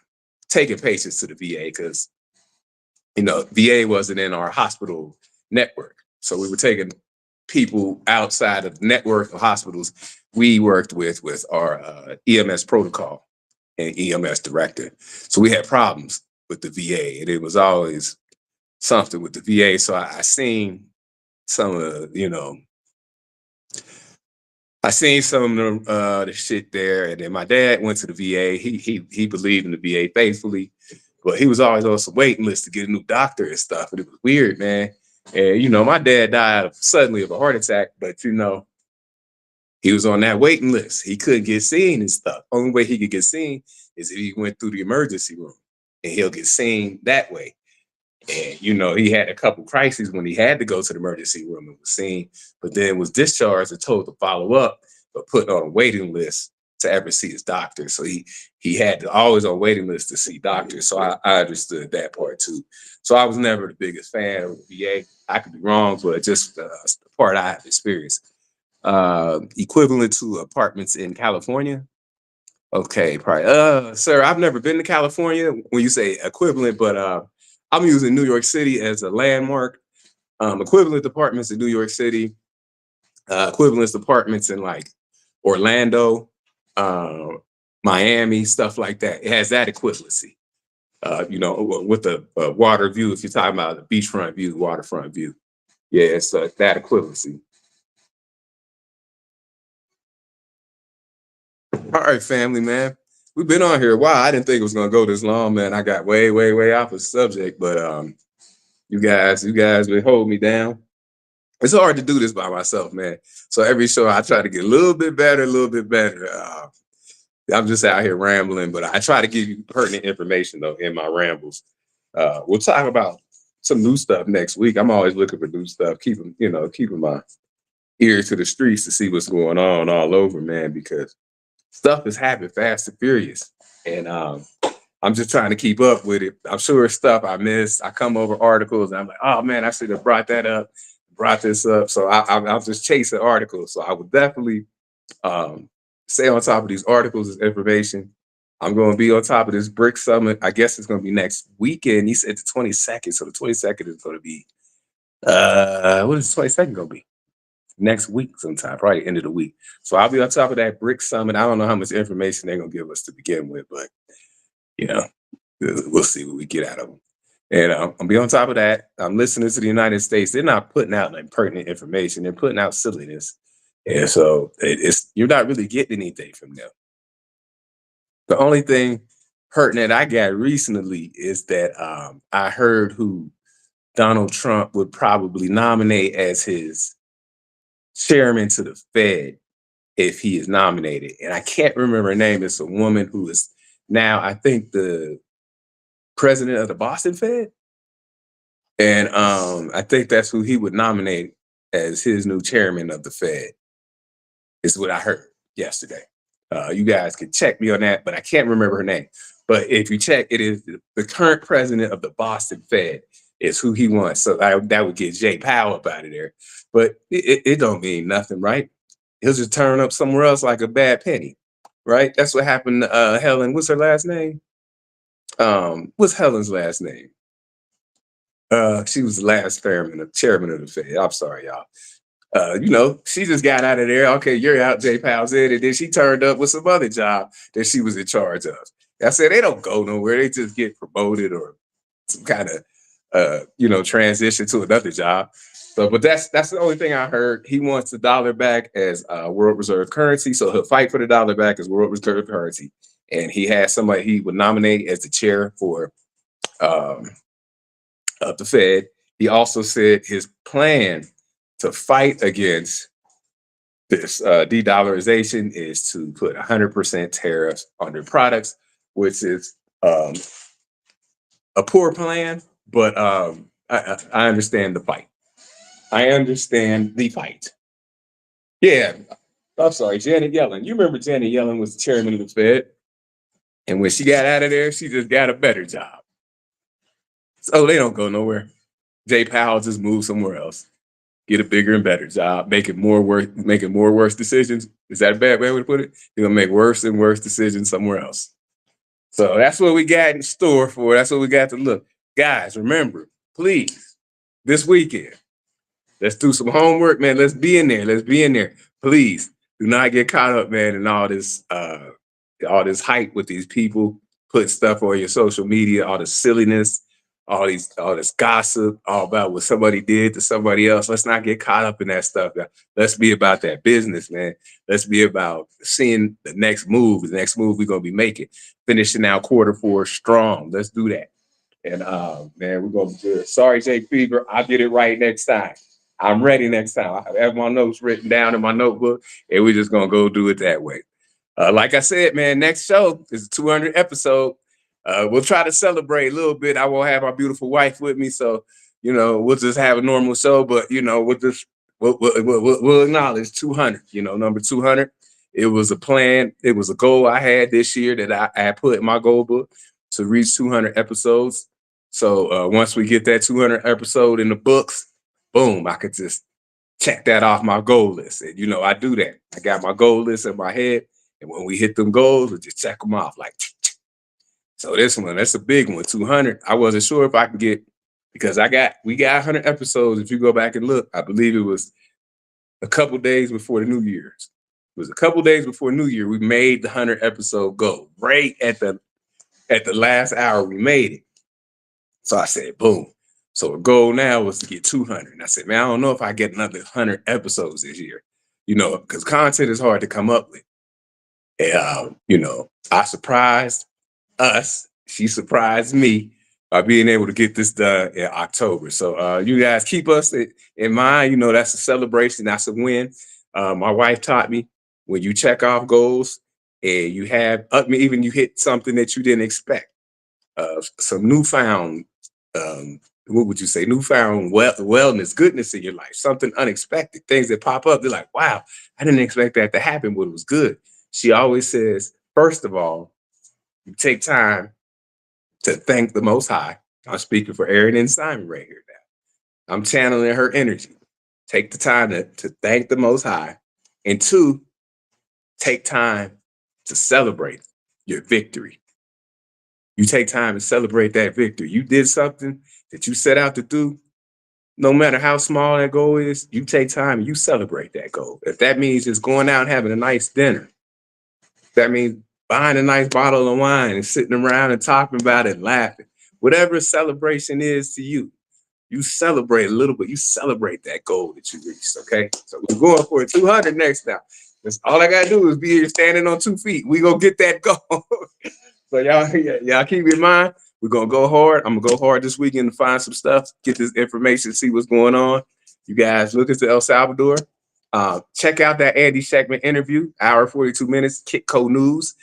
taking patients to the VA because, VA wasn't in our hospital network. So we were taking people outside of the network of hospitals we worked with our EMS protocol and EMS director. So we had problems with the VA, and it was always something with the VA. So I seen some of I seen some of the shit there, and then my dad went to the VA. He believed in the VA faithfully, but he was always on some waiting list to get a new doctor and stuff, and it was weird, man. And my dad died suddenly of a heart attack, but he was on that waiting list. He couldn't get seen and stuff. Only way he could get seen is if he went through the emergency room, and he'll get seen that way. And he had a couple crises when he had to go to the emergency room and was seen, but then was discharged and told to follow up, but put on a waiting list to ever see his doctor. So he had to always on waiting list to see doctors. So I understood that part too. So I was never the biggest fan of the VA. I could be wrong, but just the part I have experienced. Equivalent to apartments in California. Okay, probably. Sir, I've never been to California when you say equivalent, but I'm using New York City as a landmark. Equivalent apartments in New York City, equivalent apartments in like Orlando, uh, Miami, stuff like that. It has that equivalency. with the water view. If you're talking about the beachfront view, waterfront view, yeah, it's that equivalency. All right, family, man. We've been on here a while. I didn't think it was gonna go this long, man. I got way, way, way off the subject, but you guys will hold me down. It's hard to do this by myself, man. So every show I try to get a little bit better, a little bit better. I'm just out here rambling, but I try to give you pertinent information though in my rambles. We'll talk about some new stuff next week. I'm always looking for new stuff, keeping my ear to the streets to see what's going on all over, man, because stuff is happening fast and furious. And I'm just trying to keep up with it. I'm sure it's stuff I missed. I come over articles and I'm like, oh man, I should have brought that up, brought this up. So I'm just chasing articles. So I would definitely stay on top of these articles, this information. I'm going to be on top of this BRICS summit. I guess it's going to be next weekend. He said the 22nd. So the 22nd is going to be, what is the 22nd going to be? Next week sometime, probably end of the week. So I'll be on top of that BRICS summit. I don't know how much information they're going to give us to begin with, but, we'll see what we get out of them. And I'll be on top of that. I'm listening to the United States. They're not putting out like pertinent information. They're putting out silliness. And so you're not really getting anything from them. The only thing pertinent I got recently is that I heard who Donald Trump would probably nominate as his chairman to the Fed if he is nominated. And I can't remember her name. It's a woman who is now, I think, the president of the Boston Fed. And I think that's who he would nominate as his new chairman of the Fed, is what I heard yesterday. You guys can check me on that, but I can't remember her name. But if you check, it is the current president of the Boston Fed is who he wants. So that would get Jay Powell up out of there. But it don't mean nothing, right? He'll just turn up somewhere else like a bad penny, right? That's what happened to Helen. What's her last name? What's Helen's last name? She was the last chairman of the Fed. I'm sorry, y'all. She just got out of there. Okay, you're out, Jay Powell's in, and then she turned up with some other job that she was in charge of. I said they don't go nowhere. They just get promoted or some kind of transition to another job. So, but that's the only thing I heard. He wants the dollar back as world reserve currency. So he'll fight for the dollar back as world reserve currency. And he has somebody he would nominate as the chair for of the Fed. He also said his plan to fight against this de-dollarization is to put 100% tariffs on their products, which is a poor plan, but I understand the fight. I understand the fight. Yeah, I'm sorry, Janet Yellen. You remember Janet Yellen was the chairman of the Fed, and when she got out of there, she just got a better job. So they don't go nowhere. Jay Powell just moved somewhere else. Get a bigger and better job, making more worse decisions. Is that a bad way to put it? You're gonna make worse and worse decisions somewhere else. So that's what we got in store for. That's what we got to look. Guys, remember, please, this weekend, let's do some homework, man. Let's be in there. Let's be in there. Please do not get caught up, man, in all this hype with these people, put stuff on your social media, all the silliness, all this gossip, all about what somebody did to somebody else. Let's not get caught up in that stuff. Let's be about that business, man. Let's be about seeing the next move we're gonna be making, finishing out Q4 strong. Let's do that. And man, we're gonna be good. Sorry, Jake Fever. I'll get it right next time. I'm ready next time. I have my notes written down in my notebook, and we're just gonna go do it that way. Like I said, man, next show is a 200 episode. We'll try to celebrate a little bit. I won't have my beautiful wife with me, so we'll just have a normal show. But we'll acknowledge 200. Number 200. It was a plan. It was a goal I had this year that I put in my goal book to reach 200 episodes. So once we get that 200 episode in the books, boom, I could just check that off my goal list. And I do that. I got my goal list in my head, and when we hit them goals, we just check them off like. So this one, that's a big one, 200. I wasn't sure if I could get, because we got 100 episodes. If you go back and look, I believe it was a couple days before the New Year's. It was a couple days before New Year. We made the 100 episode goal right at the at the last hour, we made it. So I said, boom. So the goal now was to get 200. And I said, man, I don't know if I get another 100 episodes this year, because content is hard to come up with. And, I surprised us. She surprised me by being able to get this done in October. So you guys keep us in mind. That's a celebration. That's a win. My wife taught me when you check off goals and you have, even you hit something that you didn't expect, some newfound, what would you say, newfound wellness, goodness in your life, something unexpected, things that pop up. They're like, wow, I didn't expect that to happen, but it was good. She always says, first of all, you take time to thank the Most High. I'm speaking for Aaron and Simon right here now. I'm channeling her energy. Take the time to thank the Most High. And two, take time to celebrate your victory. You take time to celebrate that victory. You did something that you set out to do. No matter how small that goal is, you take time and you celebrate that goal. If that means just going out and having a nice dinner, that means buying a nice bottle of wine and sitting around and talking about it and laughing. Whatever celebration is to you, you celebrate a little bit. You celebrate that goal that you reached, okay? So we're going for a 200 next time. That's all I got to do is be here standing on 2 feet. We going to get that goal. So y'all keep in mind, we're going to go hard. I'm going to go hard this weekend to find some stuff, get this information, see what's going on. You guys look into El Salvador. Check out that Andy Scheckman interview, hour 42 minutes, Kitco News.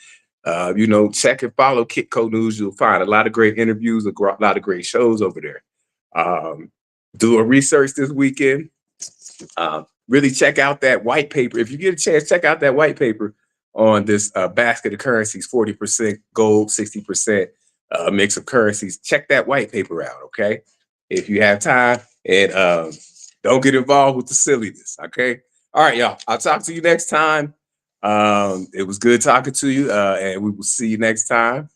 Check and follow Kitco News. You'll find a lot of great interviews, a lot of great shows over there. Do a research this weekend. Really check out that white paper. If you get a chance, check out that white paper on this basket of currencies, 40% gold, 60% mix of currencies. Check that white paper out, okay? If you have time, and don't get involved with the silliness, okay? All right, y'all. I'll talk to you next time. It was good talking to you, and we will see you next time.